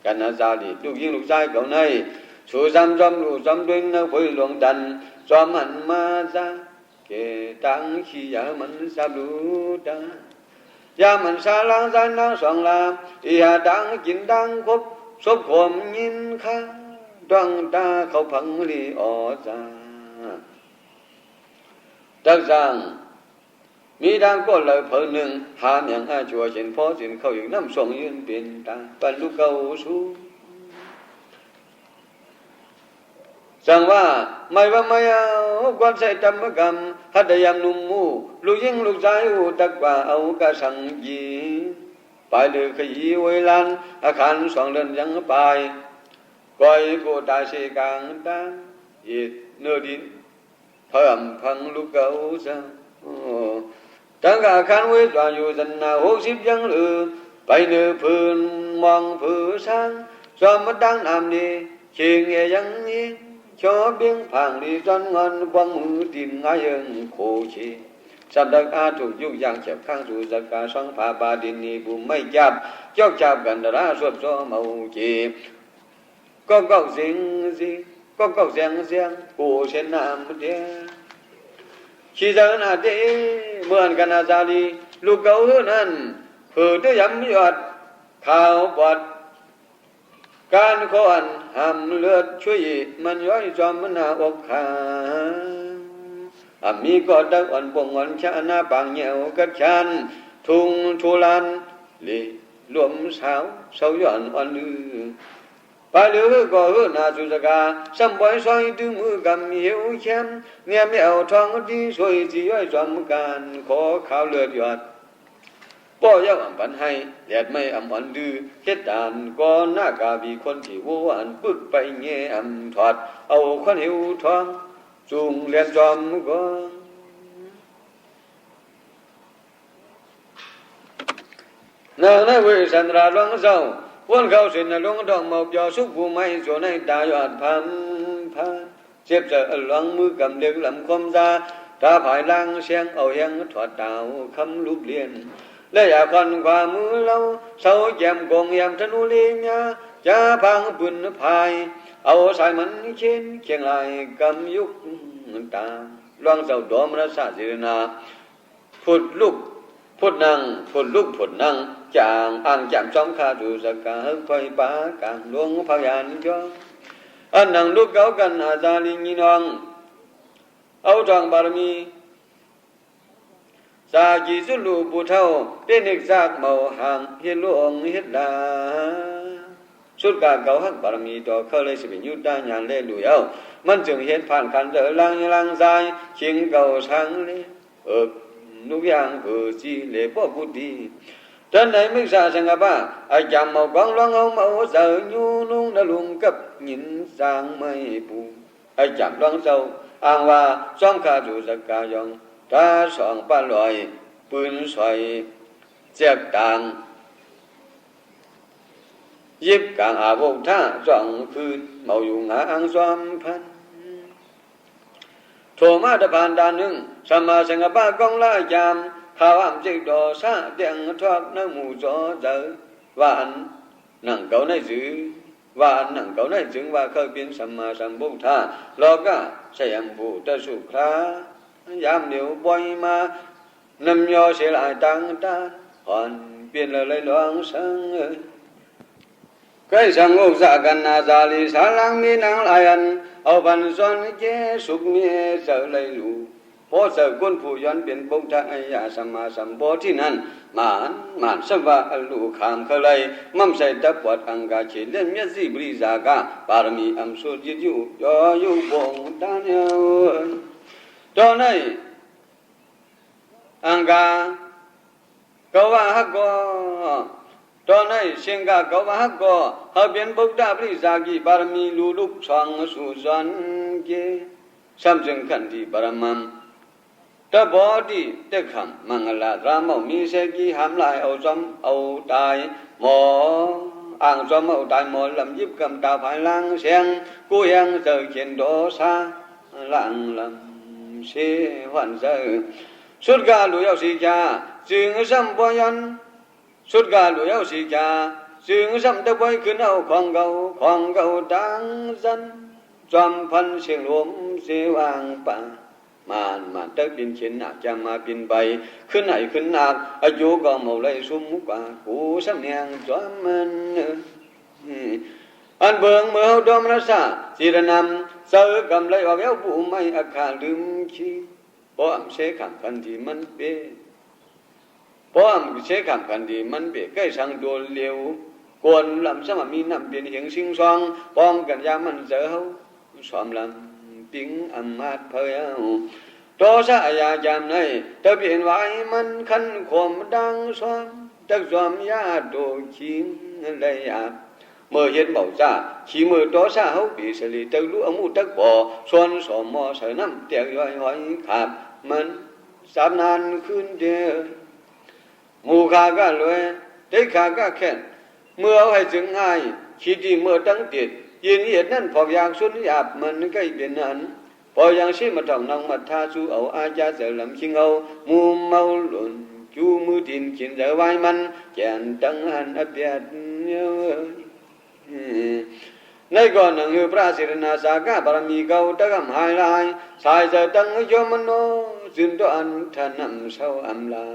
กันนาซาลีลูกยิงลูกชายเขาในสู่ซ้ำจอมลูกซ้ำด้วยนักพลหลวงดันจอมหันมาซาเกตังขี้ยามันซาลูดายามันซาลังซานางสองลาอีหาดังกินดังคบศพขมยินข้าดวงตาเขาพังลีออจาตักจังมีดังก็เลยเพิ่งหนึ่งหาอย่างอาชัวเช่นพอสินเขาอยู่น้ำส่งยืนเป็นตาบรรลุเก่าสู้สั่งว่าไม่ว่าไม่เอาความใส่ธรรมกรรมหัดยามนุ่มมูลูกยิงลูกชายอุตกว่าเอากระสังยีไปเลยขยี้ไว้ลันอาคารสองเดือนยังไปก้อยกูตายเสกางตาอีดเนื้อดินเพิ่มพังลูกเก่าซะตั้งอาคารไว้ตอนอยู่จันนา60ยังเหลือไปเนื้อพื้นมองผือช้างจอมมาดังน้ำดีเชียงยังนี้ชอเบี้ยงผางดีจนเงินควงมือดินง่ายยังโคชีสับดักอาถูกยุกยังเจ็บข้างถูกจักรสังผาบาดินนี้บุไม่จับจอกจับกันดาราสวบซ้อมเอาจีก็เสียงสิก็เสียงกูเช่นน้ำเดียชีเจอหน้าเดีเหมือนกันอาจารย์ลูกเก่านั้นคือตัวย้ำยอดข่าวปอดการขอนห้ามเลือดช่วยมันย้อยจอมมันหน้าอกขามีก็ดักอ่อนปงอ่อนชาหน้าปางเหนียวกัดชันทุ่งทุลันลีรวมสาวย้อนอ่อนลือไปเลือก็นาสุสกาสัมบอยซอยดึงมือกำเหี่ยวแข็มเนี่ยไม่เอาทองดีสวยจีย้อยจอมการขอข้าวเลือดยอดป้อยอำปันให้แดดไม่อำอันดื้อเฮ็ดตานก่อนหน้ากาบีคนที่วัวอันปึกไปแง่อำถอดเอาควันหิวทองจุงเลียนจอมก่อนนางในเวสันราหลวงเจ้า วนเข้าสินลงดอกหมอกยอสุกผู้ไม่โสในตายอดพัมพาเจ็บเจอหลังมือกำเด็กลำคมซาตาภายล่างเสียงเอายังถอดดาวคำลูบเลียนและอยากกันกว่ามือเราเสาแยมกงแยมธนูเลียจะพังปืนพายเอาสายมันเช่นเคียงลายกำยุกตาลวงเจ้าดอมรสาจิรนาพุดลุกพุดนั่งพุดลุกพุดนั่งจางอ่างจามจ้องข้าดูสกาคอยปากางหลวงพยานจ้องอันนั่งลุกเก้ากันอาจาริงีนองเอาจองบารมีสาจีสุลูปูเท่าเป็นเอกซากเมาห่างเฮียหลวงเฮ็ดดาสุดกาเก่าหักบารมีต่อเขาเลยสิเป็นยุดได้ยานเล่ลุยเอามันจึงเห็นผ่านกันเดินลังใจชิงเก่าช่างเลยนุกอย่างจีเล่พ่อพุทธีท่านไหนไม่ทราบสังกบ้าไอ้จำเมากองร้องเอาเมาเสือยูนุ่งนลุงกับหินสร้างไม่ปูไอ้จำร้องเศร้าอ้างว่าซ้อมข้าดูสกายองตาสองป้าลอยปืนสอยเจ็บต่างยิบกลางอาบท่าสองคืนเมาอยู่งาอังซ้อมพันโทมาตะพานดานหนึ่งสมาสังกบ้ากองละยามข้าวอ้ำจิกดอซาเตียงทอดน้ำหมูจอเจอว่าอันนั่งเก่าในจื้อว่าอันนั่งเก่าในจึงว่าเคยเป็นสัมมาสัมพุทธะโลกะใช้อัมพูตะสุขายามเดียวบ่อยมานำยอเสียหลายตังตาอ่อนเปลี่ยนเลยลองสังใครสังอกสากันนาซาลีสาลังมีนางลายันเอาบันซอนเจสุกมีเสเลยลูพอเสกุนผู้ย้อนเป็นปุถะอายาสัมมาสัมโพธินั้นมานสวะอลูขามเคลัยมั่มใส่ตะปวดอังกาเฉเล่นเมียสิบริจาคาบารมีอัมสุจิตอยู่ยออยู่บงตาเนียวตอนนี้อังกาเกวะฮักก็ตอนนี้เสียงกาเกวะฮักก็เขาเป็นปุถะบริจาคีบารมีลูลุกสองสุสันเกสัมจึงขันธิบารมัมตะบอดีเตคำมังลาดรามมีเสกีหามลายเอาจอมเอาตายหมออ่างจอมเอาตายหมอลำยิบกำตาภายลังเสียงกูยังเจอเขียนโดซาลังลำเสียวันเจอสุดกาลุยเอาสีจาจึงสัมปยันสุดกาลุยเอาสีจาจึงสัมตะบอยขึ้นเอาของเก่าดังจันจอมพันเสียงลมเสียวางป่ามานตะบินเขียนหนักจะมาบินไปขึ้นไหนขึ้นหนักอายุก็เมาเลยสุมกว่ากูสำเนียงจอมมันอันเบิงเมื่อดอมรสาจีรนำเสือกำเลยออกแล้วผู้ไม่อาคาลืมขี้ป้อมเชขังกันที่มันเป๊ะป้อมเชขังกันที่มันเป๊ะใกล้สังโดนเลี้ยวกวนลำสมมีนำเปลี่ยนเหียงสิงซองป้องกันยามันเจอเขาสอมลำปิงอัมมาดเพยเอาโตซะยาจามในตะเปลี่ยนไว้มันขันขมดังซ้อมตักซ้อมยาโดชิงเลยอาเมื่อเห็นเบาจ้าขี่มือโตซะเขาปีสลีตะลุอมูตักบ่อส่วนสมอใส่น้ำเตียงย้อยหอยขาดมันสามนานขึ้นเดียวงูขาก็รวยเด็กขาก็แค่เมื่อเอาให้จึงง่ายคิดดีเมื่อตั้งติดยินเหตุนั้นพออย่างสุนหยาบมันใกล้เป็นนั้นพออย่างชิมาต้องนองมาทาสู้เอาอาจารย์เสลำชิงเอามูเมาหล่นจูมือดินขินเสวายมันแจนตั้งหันอเปียดในก่อนหนังพระศิรนาสากาบารมีเก่าตะกำหายลายสายจะตั้งยมโนจึงตัวอันทนำเศร้าอำลา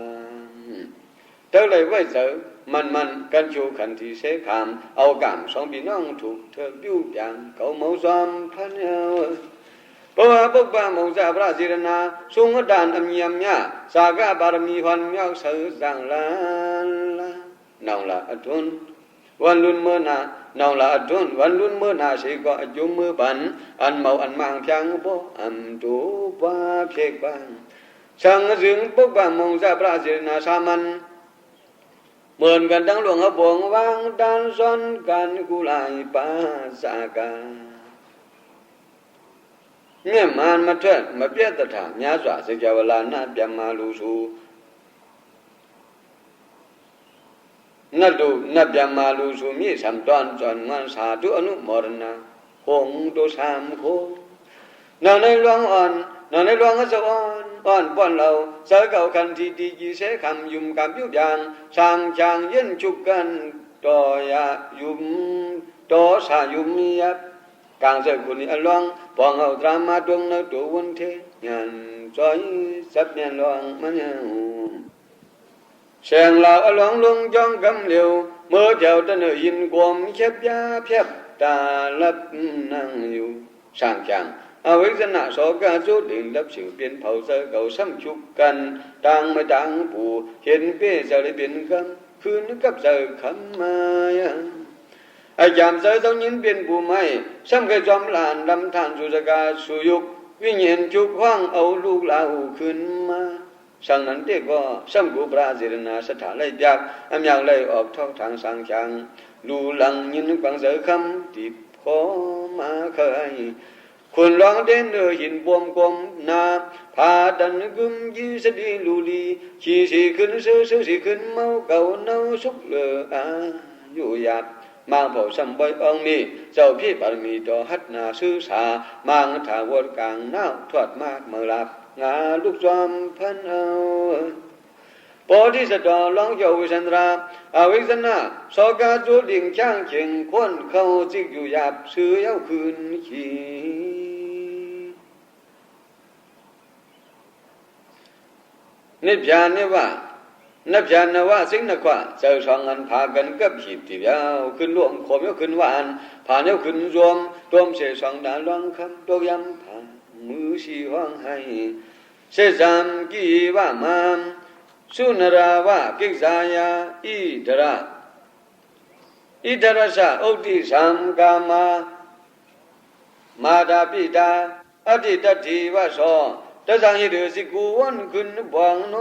เท่าไรไว้เจอมันกันชูขันที่เสขามเอากามสองพี่น้องถูกเธอบิ้วอย่างเขาเมาซ้อมพันเอเพราะว่าพวกบ้ามองจากพระศิรนาสูงด่านอำยำยาสากาบารมีพันเมียวเสือสังลาน้องละอดุลวันลุนเมื่อนาน้องละอดุลวันลุนเมื่อนาสิก็จุ่มมือปันอันเมาอันมังเพียงโบอันดูบ้าเพียกบ้างสังจึงพวกบ้ามองจากพระศิรนาสามันเหมือนกันทั้งหลวงเขาบวงวางดันซ้อนกันกุไลปาสากาเนี่ยมันมาเถิดมาเปียตถาญาสวะสิกาวลานาเปียมาลูสู นัดดูนับยามาลูสุมีสามตอนจอนงานสาธุอนุโมทนาคงโตสามโคนางในหลวงอ่อนนางในหลวงก็จะอ่อนป้อนเราเสือเก่าคันทีดีจีเสคำยุ่มกับยุบยางสางจางเย็นชุกกันต่อยายุ่มต่อสายุ่มยับกลางเสือคุณอันหลวงปองเอาตรามาดวงในตัววันเทยันจอยสับยันหลวงมันยังเสียงเราอันหลวงลงจ้องกำเหลียวเมื่อเจ้าตะเนยินความเข็บยาเพียบตาลับนั่งอยู่สางจางเอาไว้ขณะสอกาจุดดิ่งรับสิ่งเปลี่ยนเผาเสือเก่าซ้ำชุกกันต่างไม่ต่างปู่เห็นเป้จะได้เปลี่ยนคำคืนกับเสือคำมาไอ้ยามเสือต้องยินเปลี่ยนปู่ไม่ซ้ำเคยจอมลานลำทานสุสกาสุยุกวิญญาณจุกห้องเอาลูกลาวขึ้นมาสังนั้นเด็กก็ซ้ำกูปราศิรนาสถานเลยยากอำอยากเลยออกท่อทางสังจางลูหลังยินฟังเสือคำติดพอมาเคยคนร้องเด่นเอหินบวมกลมนาพาดันกุมยีสดีลูลีขี่สีขึ้นซื้อสีขึ้นเมาเก่าเน่าสุกเลออยู่หยาบมางเผาซ้ำบ่อยองมีเจ้าพี่ปารมีต่อฮัดนาซื้อสามางถาวรกลางน้าทอดมากเมื่อหลับงาลูกจอมพันเอาปอที่สะดอร้องเจ้าวิสันราอาวิสนาสอกาจูดิ่งช่างเชียงควนเข้าจิกอยู่หยาบซื้อเย้าคืนขี่นิพพานเนี่ยว่านับยานว่าสิ่งนักว่าเจ้าสองอันพากันกับหีบที่ยาวขึ้นล่วงขมยกขึ้นวานผ่านยกขึ้นรวมรวมเสียสองด่านลองคำตัวยำผ่านมือสีห้องให้เสจามกีว่ามามสุนราวะกิจายาอิดระสะอุติสัมกามามาดาปิตาอธิตติวะโสตะสังหิเดสิกูวันขึ้นบวงโน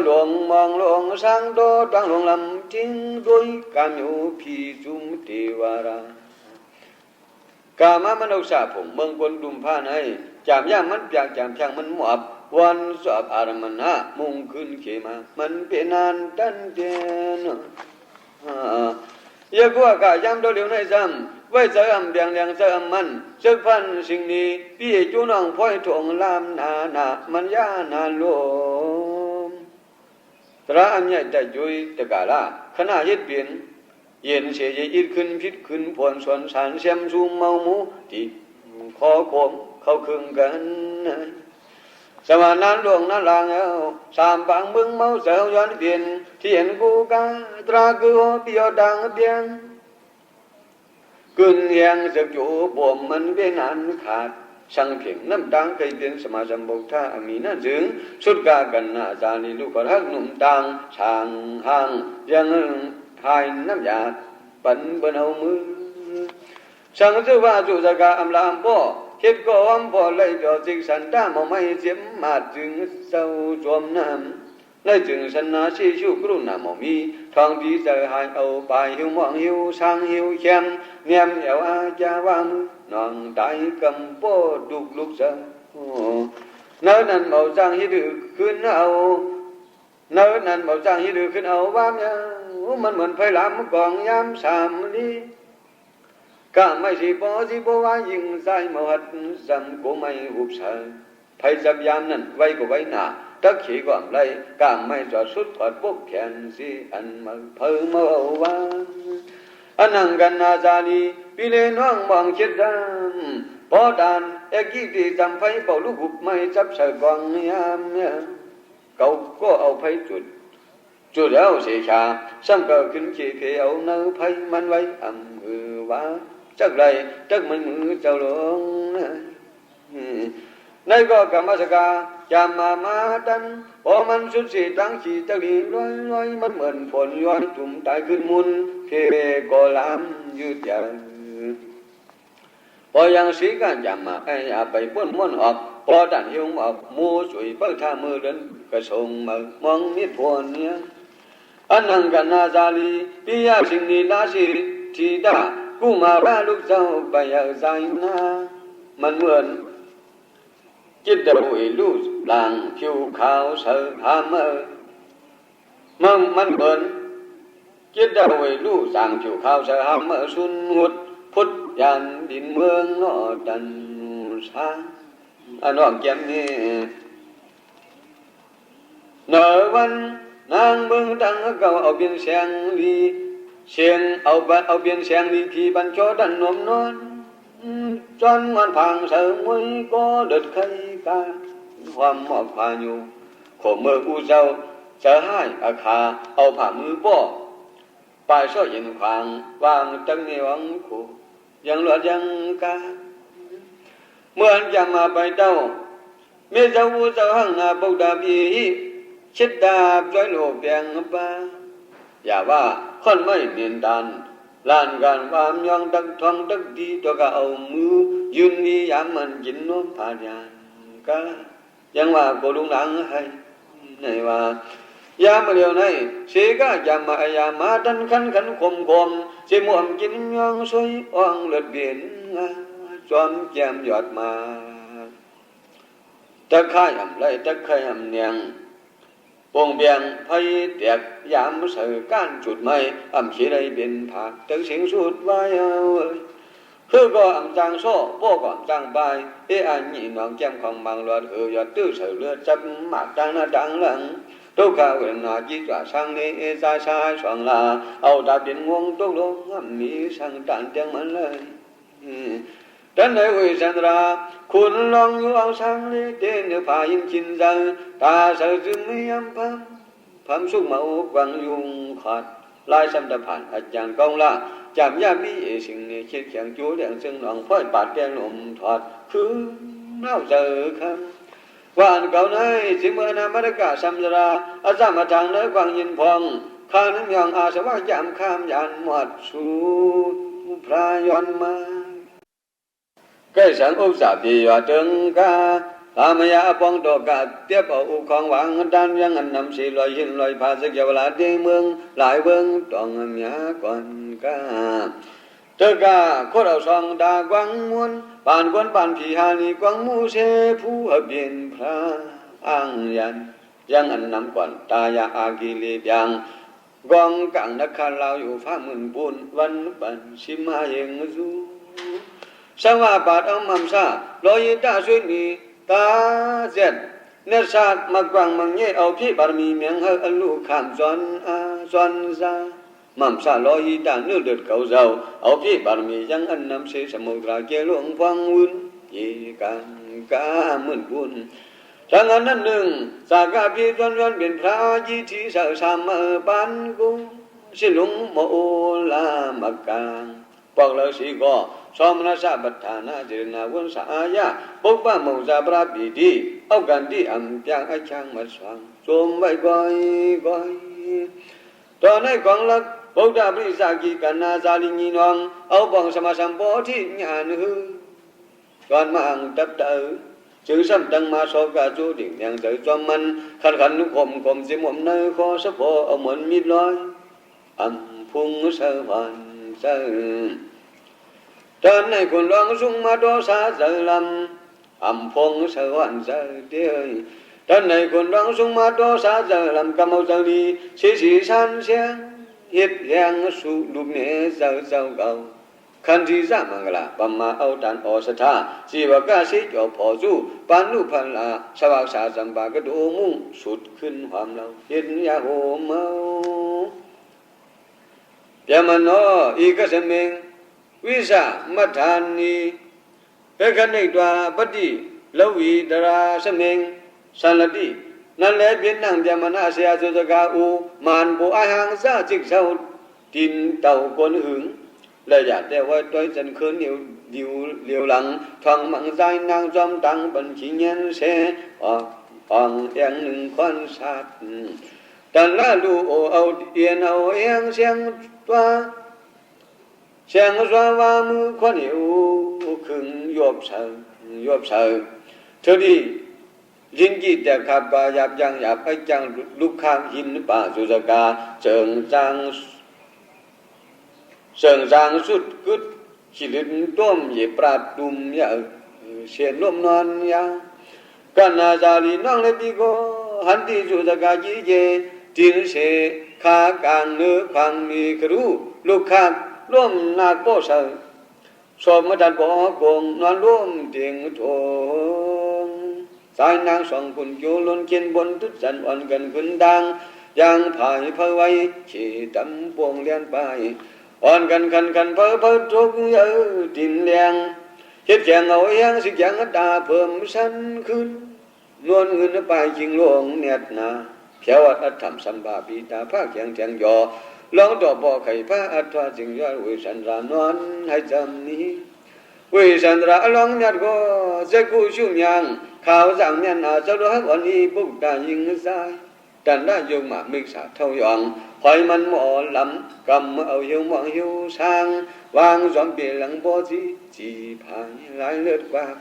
หลวงมองหลวงสังโดดังหลวงลำทิ้งด้วยกามอยู่พีจุมเทวารากามามนุษย์ผมเมืองคนดุมผ้าในจามย่ามันอยากจามช่างมันหมอบวันสอบอารมณะมุ่งขึ้นเขมามันเป็นนานตันเตียนยากว่ากายามโดเดียวในซ้ำไว้เสอมเบียงเลียงเสอมมันสึกพันสิ่งนี้พี่จูน้องพ่อยถ่วงลามนามันยานานลมตราอันใหญ่ใจจุยตะกาลาขณะเย็ดเปลี่ยนเย็นเสียใจอิดขึ้นพิษขึ้นผลส่วนสารเสียมซูมเมาหมูที่คอโคมเข้าคึงกันสมานนั้นดวงนั้นลางเอาสามบางมึงเมาเสียวย้อนเปลี่ยนที่เห็นกูกาตราคือเปียวดังเบียงกึ่งแยงจะอยู่บ่มมันเป็นอันขาดช่างเพียงน้ำดังเคยเป็นสมาจำบกท่ามีนั่นถึงสุดกากันนาจานีลูกก็รักหนุ่มตังช่างห่างยังทายน้ำยาปั่นบนเอามือช่างชื่อว่าจุจกาอำลามพ่อคิดก็อมพ่อเลยจอจิกสันด้ามไม่เจ็บมาจึงเศร้าจวมน้ำเลยจึงสนาชีชูกรุณามมีทองดีเจอหายเอาไปหิวมองหิวช่างหิวเข้มเนียมเอวอาจาวางนองตายกำโปดุกลุกเสือเนื้อนั้นเมาจางฮิดือขึ้นเอาเนื้อนั้นเมาจางฮิดือขึ้นเอาบ้ามยามันเหมือนไฟลามกองยามสามนี้ก็ไม่สิปอว่ายิงใจมาหัดจำก็ไม่หุบใส่ไฟจับยามนั้นไว้ก็ไว้หนาตักขี้ก่อนไรก็ไม่จอดสุดถอดปุ๊บแขนสิอันมาเพิ่มมาเอาว่าอันนั่งกันนาจานีพี่เลน้องมองคิดดำพอดานเอกี้ที่จำไฟเป่าลูกหุบไม่จับใส่กองยามเนี่ยเขาก็เอาไฟจุดแล้วเสียชาซ้ำก็ขึ้นขี้เขียวเนื้อไฟมันไว้อำมือว่าจักไรจักมันมือเจ้าหลวงในก็กรรมสกาจามาดันพอมันสุดสีตั้งขีตะลีร้อยมันเหมือนฝนย้อนตุ่มตายขึ้นมุนเพก็ลามยืดยาวพอยังสีกันจามาไอ้อาไปป้นม้วนออกพอดันหิวออกมูสวยเปิดท่ามือเดินกระทรงมามองมิดพวนเนี่ยอันนั่งกันนาจาลีปิยาสิ่งนี้ลาสิทีดากูมาบ้าลูกเจ้าไปอยากใจนามันเหมือนจิตดบุยลูกหลังผิวขาวเสือพามมันเหมือน คิดเอาไว้ลู่สร้างผิวขาวสะหามสุนหุดพุทธยันดินเมืองนอดันช้างอันน้องแก้มนี่เนอวันนางเมืองดังเก่าเอาเบียนเสียงลีเสียงเอาเบียนเสียงลีที่บันโจดันนมนอนจนมันพังเสมวยก็เด็ดไข่กาความหมอกพายุขมเมื่ออูเจ้าจะให้อาคาเอาผ่ามือป้อปลายซ้อยยินขวางวางจังในวังขู่ยังหลวดยังกาเมื่อจะมาไปเจ้าเมื่อเจ้าอูเจ้าหังอาบุดาบีชิดดาบจ้อยโลเปียงบ้าอย่าว่าคนไม่เนียนดันลานการความยองดักทองดักดีตัวก็เอามือยืนนี่ยามมันยินน้มผาญานก็ยังว่าโกลุงหลังให้ในว่ายามเดียวในเสกายามมาดันขันคมเสมวมกินยองสวยอ่องเลือดเบียนจอมแก้มหยอดมาตะไคร่อำไรตะไคร่อำเนียงปงเบียงไผ่เตียกยามเสือก้านจุดไม้อำขีได้เป็นผักตึงเสียงสุดไว้คือก็อำจางโซ่พ่อก่อนจางใบอันนี้น้องแก้มของบางหลอดยอดตื้อเสือเลือดจับหมากจางหน้าดังหลังทุกข้าวเวลาจีจ่าช่างนี้ใจชายสองลาเอาดาบดินงวงตกลงมีช่างตันเตียงมันเลยดันในวิสันราคุณลองอยู่เอาช่างนี้เดินพายิงชินใจตาเสือจึงไม่ยำพัมสุกเมากวางยุงขาดลายสัมตผ่านอาจารย์กองละจำยามีสิ่งนี้คิดเขียงจูเลี้ยงซึ่งหนองพ่อยปาดแกงลมถอดคือเน่าเจอครับวันเก่าในสิเมื่อนามรกาสัมจราอาจารย์มาทางเนื้อกวางยินพองข้าน้ำยองอาสวะยามข้ามยันหมดสูพระยอนมาก็สังอุสาบีว่าจึงกาตามยาปองตกาเทียบเอาของหวังดันยังอันนำสีลอยหินลอยพาสึกเยาวราชเมืองหลายเมืองต้องมีก่อนกาเจอกาโคตรเอาซองดากวังมวนปานกวนปานผีหานีกวังมูเสผู้เบียนพระอังยันยังอันนำก่อนตายาอากิเลบยังกองกังนักขันเราอยู่ฟ้ามื่นบุญวันปันชิมาเยงซูสวาปาดเอามัมซาลอยตาสุนีตาเจ็ดเนรชาติมากวางมังเย่เอาพี่บารมีเมียงเฮอลูกขามจอนซามัมซาลอยตาเนื้อเดือดเก่าเจ้าเอาพี่บารมียังอันนำเสสมุทราเกลวงฟังวุ่นยีกังกามื่นบุญจังอันนั้นหนึ่งสากาพี่จวนเป็นพระยีทีเสสามปันกุสิลุงโมลามกางปอกเลยสีก็สมณะบัตฐานาเจนาวันสายาปุบบ้ามงจาปราบีดีเอากันที่อัมพยังไอช่างมาสว่างจมไว้ก้อยตอนในกองลักปุบดาบริสากีกันนาซาลินีนองเอาบองสมาสัมโพธิญาณหือก่อนมาอังตับเตอชื่อซ้ำตั้งมาโศกาจูดิ่งยังเจอจอมมันขันนุคมสิมมเนยคอสะโพเอาเหมือนมีดลอยอัมพุงเสวันเสตอนในคนร้องสุ่งมาโดสาเจลำอัมพงเสวันเจเดียตอนในคนร้องสุ่งมาโดสาเจลำกำเอาเจลีสีชันเสียงเฮ็ดแรงสุลุมเนเจ้าเก่าคันที่จะมังกลาปมาเอาดันอสถาจีวกาสิจอบพอจูปานุพันลาสวักษาจำปากระโดมุ่งสุดขึ้นความเราเห็นยาโหเมาเปียมันโนอีกสมิงวิสามัทานีเอกนิกตัวปฏิลวีดราสมิงสันลดีนั่นแหละเป็นนางเปียมันอาเซียจุจกาอูมานปูอาหังซาจิกเศร้าดินเต่ากวนหึงและอยากแต่ว่าด้วยจันคืนเหลียวหลังทองมังใจนางจอมตังบัญชีเงินเสอองเอียงหนึ่งควันสัตตันละดูเอาเอียนเอาเอียงเสียงตัวเสียงสวามือควันหิวขึงยบเสอเธอดียินจีแต่ขับบายับยังหยาบไอจังลุกข้างหินป่าสุสกาเจิงจางสุดกึดขิลินต้มเยปราดดุมยาเสียนลมนอนยากันนาจารีน้องเลปิโกหันติสุสกาจีเจตินเส ขากลางเนื้อความมีกระดูลูกขาดร่วมนาโกเสอสมดันบ่อกงนอนร่วมเตียงทงสายนางสองคุณโยล้นเขียนบนทุกสันอ่อนกันขึ้นดังยังผายเพอไว้ขี่ตำปวงเลียนไปอ่อนกันกันเพอทุกดินเลียงเฮ็ดแกงเอาเองสิแกงตาเพิ่มสั้นขึ้นนวลเงินไปจริงหลวงเนียดนาเพียวอัตถำสัมบาปีตาภาคแข็งแข็งยอลองต่อบ่อไข่พระอัตถะจึงยอดวิสันรานอนให้จำนี้วิสันราลองเนียดก็จะกู้ชุ่มยังข่าวสั่งเนียนอาจะรู้ให้วันนี้ปุ๊บตายิงใจดันได้ยงมามิกษาเท่ายองหอยมันหมอลำกำเอาหิวมองหิวช่างวางจอมเปียหลังบ่จีพายหลายเลือดกวาก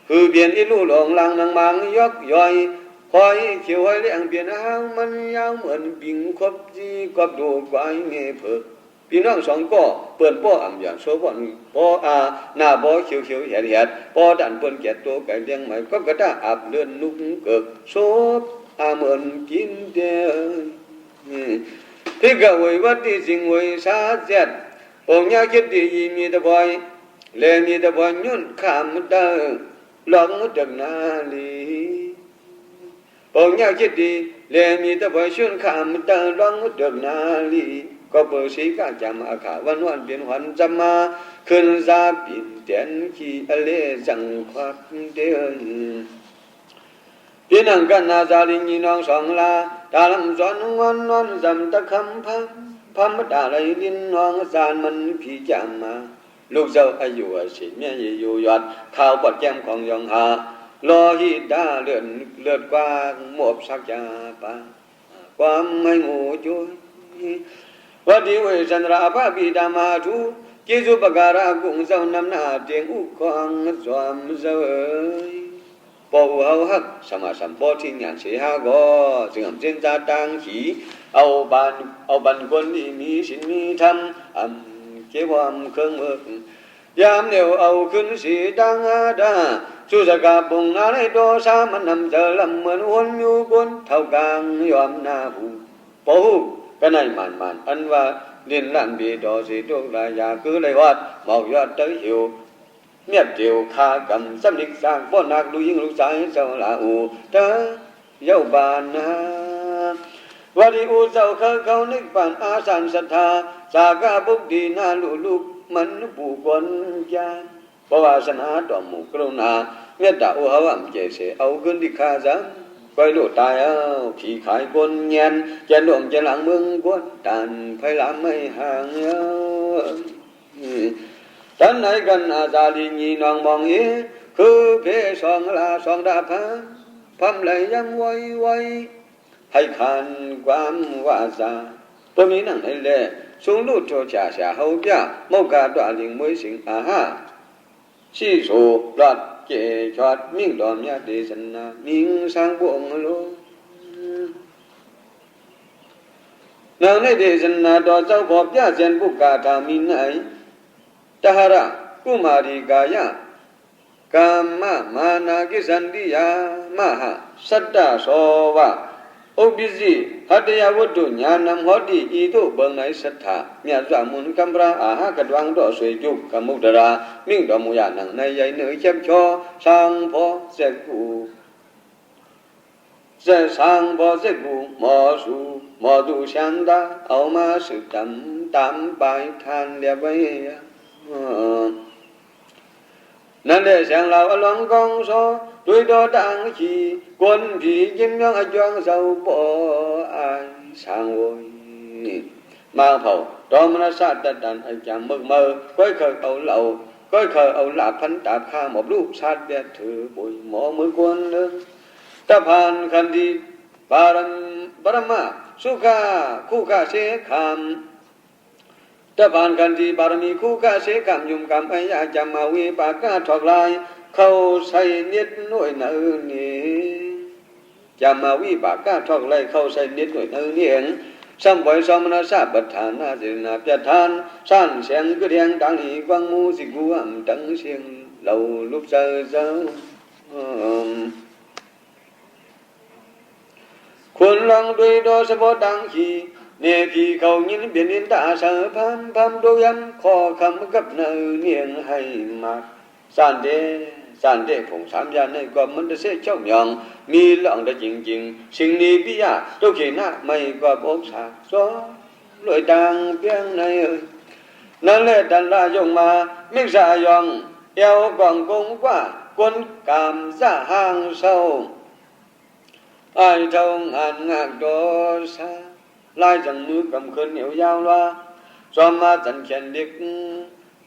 คือเปลี่ยนอีลู่หลงลังนางมังยกย่อยหอยเขียวหอยเลี้ยงเปลี่ยนหางมันยาวเหมือนปิงคบจีกบดูกวายเงยเผือกพี่น้องสองก็เปิ่นป้ออ่ำอย่างโซบอนป้อหน้าบ่เขียวเหียดป้อดันเปิ่นแก่ตัวไก่เลี้ยงใหม่ก็กระด้าอาบเลือนนุ่งเกิกโซบเหมือนกินเดียวพี่ก็ไว้วัดที่สิ่งไว้สาเจ็ดองค์ยาคิดดีมีตะบอยเลมีตะบอยยุ่นข้ามเดินหลงดังนาลีองค์ยาคิดดีเลมีตะบอยชุ่นข้ามเดินหลงดังนาลีก็เปิดสีกาจามาขาวันเปลี่ยนหันจำมาขึ้นซาปิดเตียนขี้เลจังควักเดินพี่นังกันนาซาลินีน้องสองลาตาลำสอนงอนนอนจำตะคำพัมตาไหลลินน้องสานมันพี่จำมาลูกเจ้าอายุสิเมียอยู่ยอดข้าวปอดแก้มของยองหารอฮีดาเลือดกว้างหมอบสักยาปาความไม่งูจุยวัดดีเวสันราภาบิดามาทูกิจุปการะกุงเจ้านำหน้าเตียงอุกองสวมเสยปอเอาฮักสมาสัมปอที่งานเสียก็จึงทำเส้นตาตังขีเอาบันคนที่มีศีลมีธรรมเก็บความเครื่องมือยามเดียวเอาขึ้นสีดังดาสุสกาปุงอะไรโตสามันนำเจอลำเหมือนวนอยู่บนเท่ากลางยอมหน้าหูปอหูก็ในมันอันว่าเดินลั่นบีดอสีตุกลายาคือเลยวัดเมายอดเตยหิวเมียบเดียวคากำสำนิกสร้างป้อนนักดูยิ่งลูกชายเจ้าลาอูเตเย้าบานนะวันที่อูเจ้าเขานึกปานอาสานศรัทธาสากาบุกดีนาลูกมันผู้คนยานเพราะวาสนาต่อหมู่กรุณาเมตตาอุหะเจเสเอาขึ้นที่ข้าจังไปโลดตายเอาขี่ขายคนเงียนจะหลวงจะหลังเมืองกวนตันไฟลามไม่ห่างท่านไหนกันอาซาลีนีน้องมองเอคือเพสองลาสองดาพัมเลยยังไว้ให้ขันความวาจาตัวนี้นั่งในเล่สูงลูดโชชาชาเฮาจ้ามกาตัวลิงมวยสิงอาฮาชีโซรัดเจชอดมิ่งดอมยาเดชนามิ่งสร้างบวงโลนางในเดชนาดอเจ้าขอบยาเจนบุกกาทามินไหนตหระกุมารีกายะกามะมานากิสันติยามหาสัตตะโสวะอุปิสิหัตถยาวัตถุญาณัมหติอีตุเบิงไหนสัทธาเมียสามุนกัมปราอาหากดวังดอสวยจุกกมุตระมิ่งดอมุยานังในใหญ่เหนือเข็มชอสังพอเสกูเสสังพอเสกูหมอสูหมอดูชันดาเอามาสืบตามไปทานเรียบไว้นั่นแหละเสียงเราอลองกองโซด้วยดอดังขี้กวนผียิ้มย่องอจวงเศร้าปออายสางโวยมาเผาตอมรสาตดันไอจำมึกมือก้อยเคยเอาเหล่าก้อยเคยเอาหลาพันตาข้าหมอบลูกชาติเบียดถือบุยหมอมือกวนเดินตะพานคันดีปารมาสุขาคู่ขาเสขามตะพานกันดีบารมีคู่กะเสกรรมยุมกรรมไอยาจำมาวิปากาถอกลายเข้าใส่เน็ดหน่วยเนื้อนี่จำมาวิปากาถอกลายเข้าใส่เน็ดหน่วยเนื้อนี่เองสัมปอยสมณะสาบัฏฐานาเจนาเปียทานสั้นเสียงกระเดียงดังหีกวังมูสิกุอัมดังเสียงเหล่าลุกเจอควรลองด้วยโดสะโพดังหี เนี่ยพี่เขายินเปลี่ยนดินตาเสือพัมโดยันขอคำกับเนยเนียงให้มาสานเดผงสามยานในความมันจะเสียเจ้าหยองมีหลองได้จริงสิ่งนี้พี่ยาตัวขีหน้าไม่ก็บอกสาซ้อลอยดังเพียงในนั่นแหละดันลายงมามิกษายองเอวกองกงกว่าคนกามซาห่างเศร้าไอ้เท่างานงานโดซาลายจังมือกำคืนเหนียวยาวว่าซ้อมมาจันเขียนเด็ก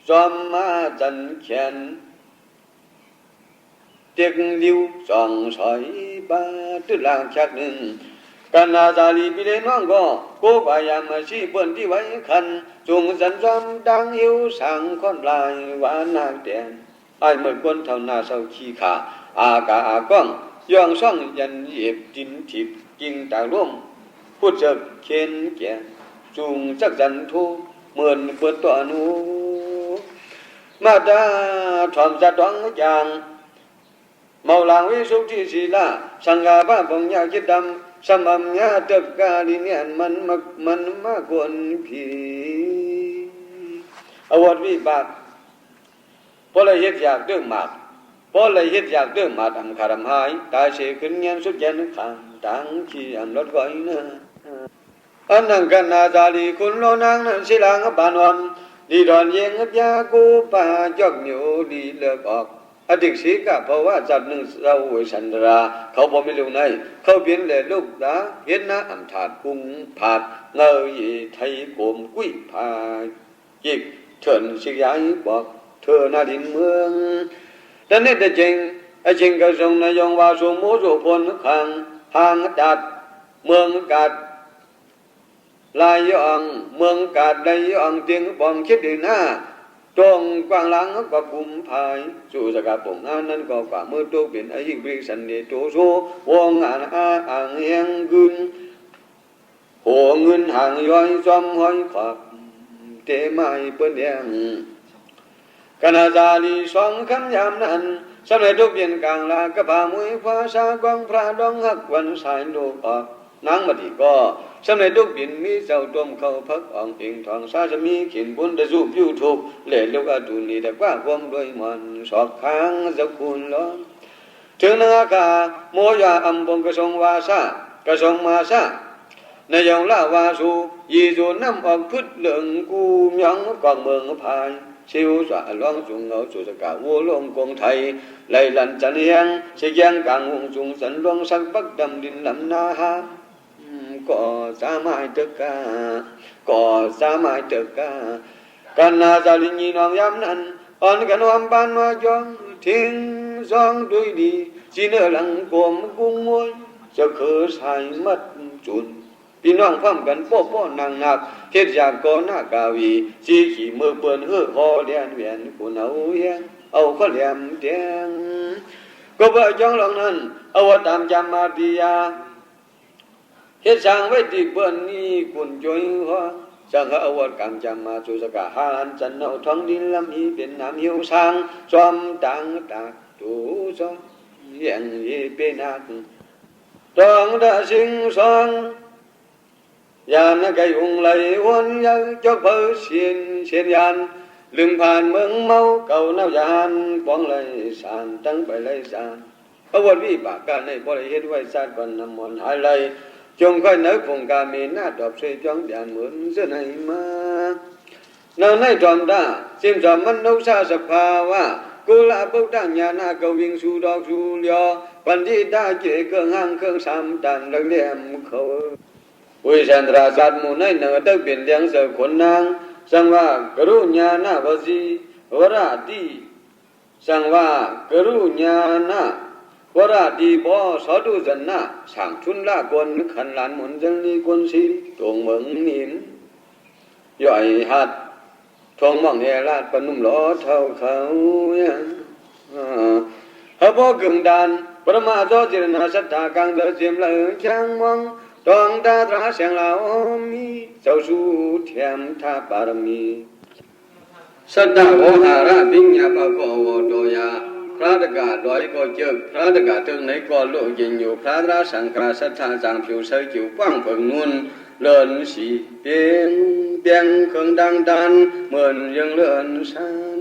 ซ้อมมาจันเขียนเด็กลิ้วสองสอยบาตุลางชักหนึ่งกันนาซาลีพิเลน้องก็โกบายามาชีเปิ้นที่ไว้คันจงสันซ้อมดังหิวสังคนลายวานาแดนไอ้เมื่อคนเท่านาเศร้าขี้ขาอากาอากล้องย่องซ่องยันเหยียบจินทิพกิ่งตาร่วมพูดเจิกเข็นแก่จุงจักจันทูเหมือนเปิดตัวนูมาดาทอมจะต้องอย่างเมาหลังวิสุทธิศีลาสังฆาบ้าปงยาคิดดำสมัมยาตึกกาลิเนียนมันมากวนผีอวดวิบากพอละเฮ็ดอยากเรื่องหมากพอละเฮ็ดอยากเรื่องหมากทำคารำหายตายเสียขึ้นเงี้ยสุดยันขังตังขี้อันรถก้อยเนื้ออันนั่งกันนาจารีคุณโลนางนั้นสิลางบานวันดีดอนเยงยากูป่าจอกเหนียวดีเลิกออกอดิกสีกะเพราะว่าจัดหนึ่งเราเวสันดราเขาบอกไม่รู้ในเขาเปลี่ยนเลยลูกตาเห็นนะอำถาดกุ้งผาดเงยไทยโกมกุ้ยผาจิกเถินสิยายบอกเธอนาดินเมืองแต่นี่แต่จริงไอ้จริงก็ทรงนายองว่าทรงโมโสพลขังห่างจัดเมืองกัดลายยองเมืองกัดลายยองเตียงปองคิดดีหน้าตรงกวางหลังก็บุมพายสู่สกัดปงงานนั้นก็กว่ามือตัวเป็นไอ้ยิ่งบริสันเดโตโซวงอ่านอ่างเฮงกึนหัวเงินห่างย้อยจอมห้อยขวักเตไม้เปิ้นแดงกันอาจารีสองคำยามนั้นสมัยทุกเปลี่ยนกลางลากระพามวยฟ้าชากองพระดองหักวันสายโลกออกนางมาดีก็สมัยทุกบินมีเจ้าต้มเข้าพักอ่องเองทองซาจะมีขินบุญได้รูปยูทูบเล่ลูกอาดูนี่แต่กว่าความด้วยมันสอกค้างจะคุณล้อถึงนากาโมยาอัมพงกระทรงวาซากระทรงมาซานายองลาวาสูยีโจน้ำออกพุทธเหลืองกูมยองกองเมืองพายชิวสะล้องจุงเอาสุสกาวัวลงกงไทยไล่ลันจันเฮียงเชียงกลางวงจุงสันลวงสักปักดำดินลำนาฮาก็สามารถตึกก็สามารถตึกกันนาจารินีน้องยามนั้นอ่อนกันวามปานว่าจองทิ้งซองด้วยดีจีเนอหลังกลมกุ้งมวยจะเคยใส่มัดจุนพี่น้องพร้อมกันป้อนางนักเฮ็ดจากก่อหน้ากาวีสีขี่มือเปิ้นเฮือคอเลียนเวียนกูเอาเฮียงเอาข้อแหลมแดงก็บ่จ้องหลังนั้นเอาตามจำมาติยาเฮ็ดสร้างไว้ที่เปิ้นนี่กุนจอยหัวสังฆอวดกำจำมาสุสกะหานจันเอาท้องดินลำฮีเป็นน้ำหิวสร้างจอมตังตากตูซอยังยีเป็นนักต้องได้สิ่งสองยานกายงไหลวนยังจกเผยเชียนยานลืมผ่านเมืองเมาเก่าน้ายานป้องไหลสานตั้งไปไหลสานอวดวิบากการในบ่ได้เฮ็ดไว้ซาดก่อนน้ำมนต์หายไหลจงค่อยนึกคงกามีหน้าดอกเสยจ้องเดียนเหมือนเสื้อในมานาในจอมดาสิมจอมมันนุชาสภาวะกุลาปุตตัญญาณากวิงสูดอกสูเลียวปันที่ตาเจเกิงหังเกิงสามตันดังเดียมเขาวิสันตราสัตมุนัยเนื้อตึกเป็นเลี้ยงเสือขนนางสังว่ากรุญาณวสีวราติสังว่ากรุญาณวราติบ่สอดุจันนะสังชุนละกวนขันหลานหมุนจังนี้กวนสีตรงเมืองนิมย่อยหัดทองมองเฮลาดปนุ่มล้อเท่าเขาฮะบ่กึมดานปรมาโตจิรณสัตตากังเดเจียมละช่างมองตองตาตราเสียงลาวมีเจ้าสู้เทียมทาบารมีสัตตาโอหาระปิญญาปะโกโวโตยา พระตะกาลอยก็เจอพระตะกาถึงไหนก็โลกยินอยู่พระราสังฆราสัทธาจางผิวเสยจิ๋วป้างเผิงนุ่นเลินสีเปียงเปียงเครื่องดังดันเหมือนยังเลินสัน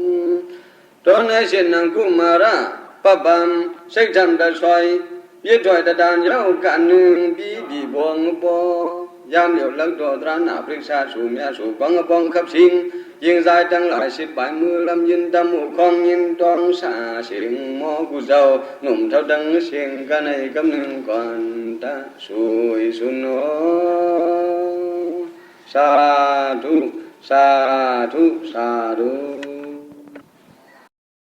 ตอนนี้เส้นนังกุมาระปะบามเสกจำตะซอยยึดถอยตะดานเย้ากันหนึ่งบีบวงปอยามเหลียวลักตัวตราหน้าพริกชาสูเมียสูบังปองขับสิงยิงใจทั้งหลายสิบปลายมือลำยินตำหูคองยินตองสาเสียงหมอกูเจ้าหนุ่มเท่าดังเสียงกันในกำหนึ่งก่อนตาสวยสุนโอสาธุสาธุสาธุ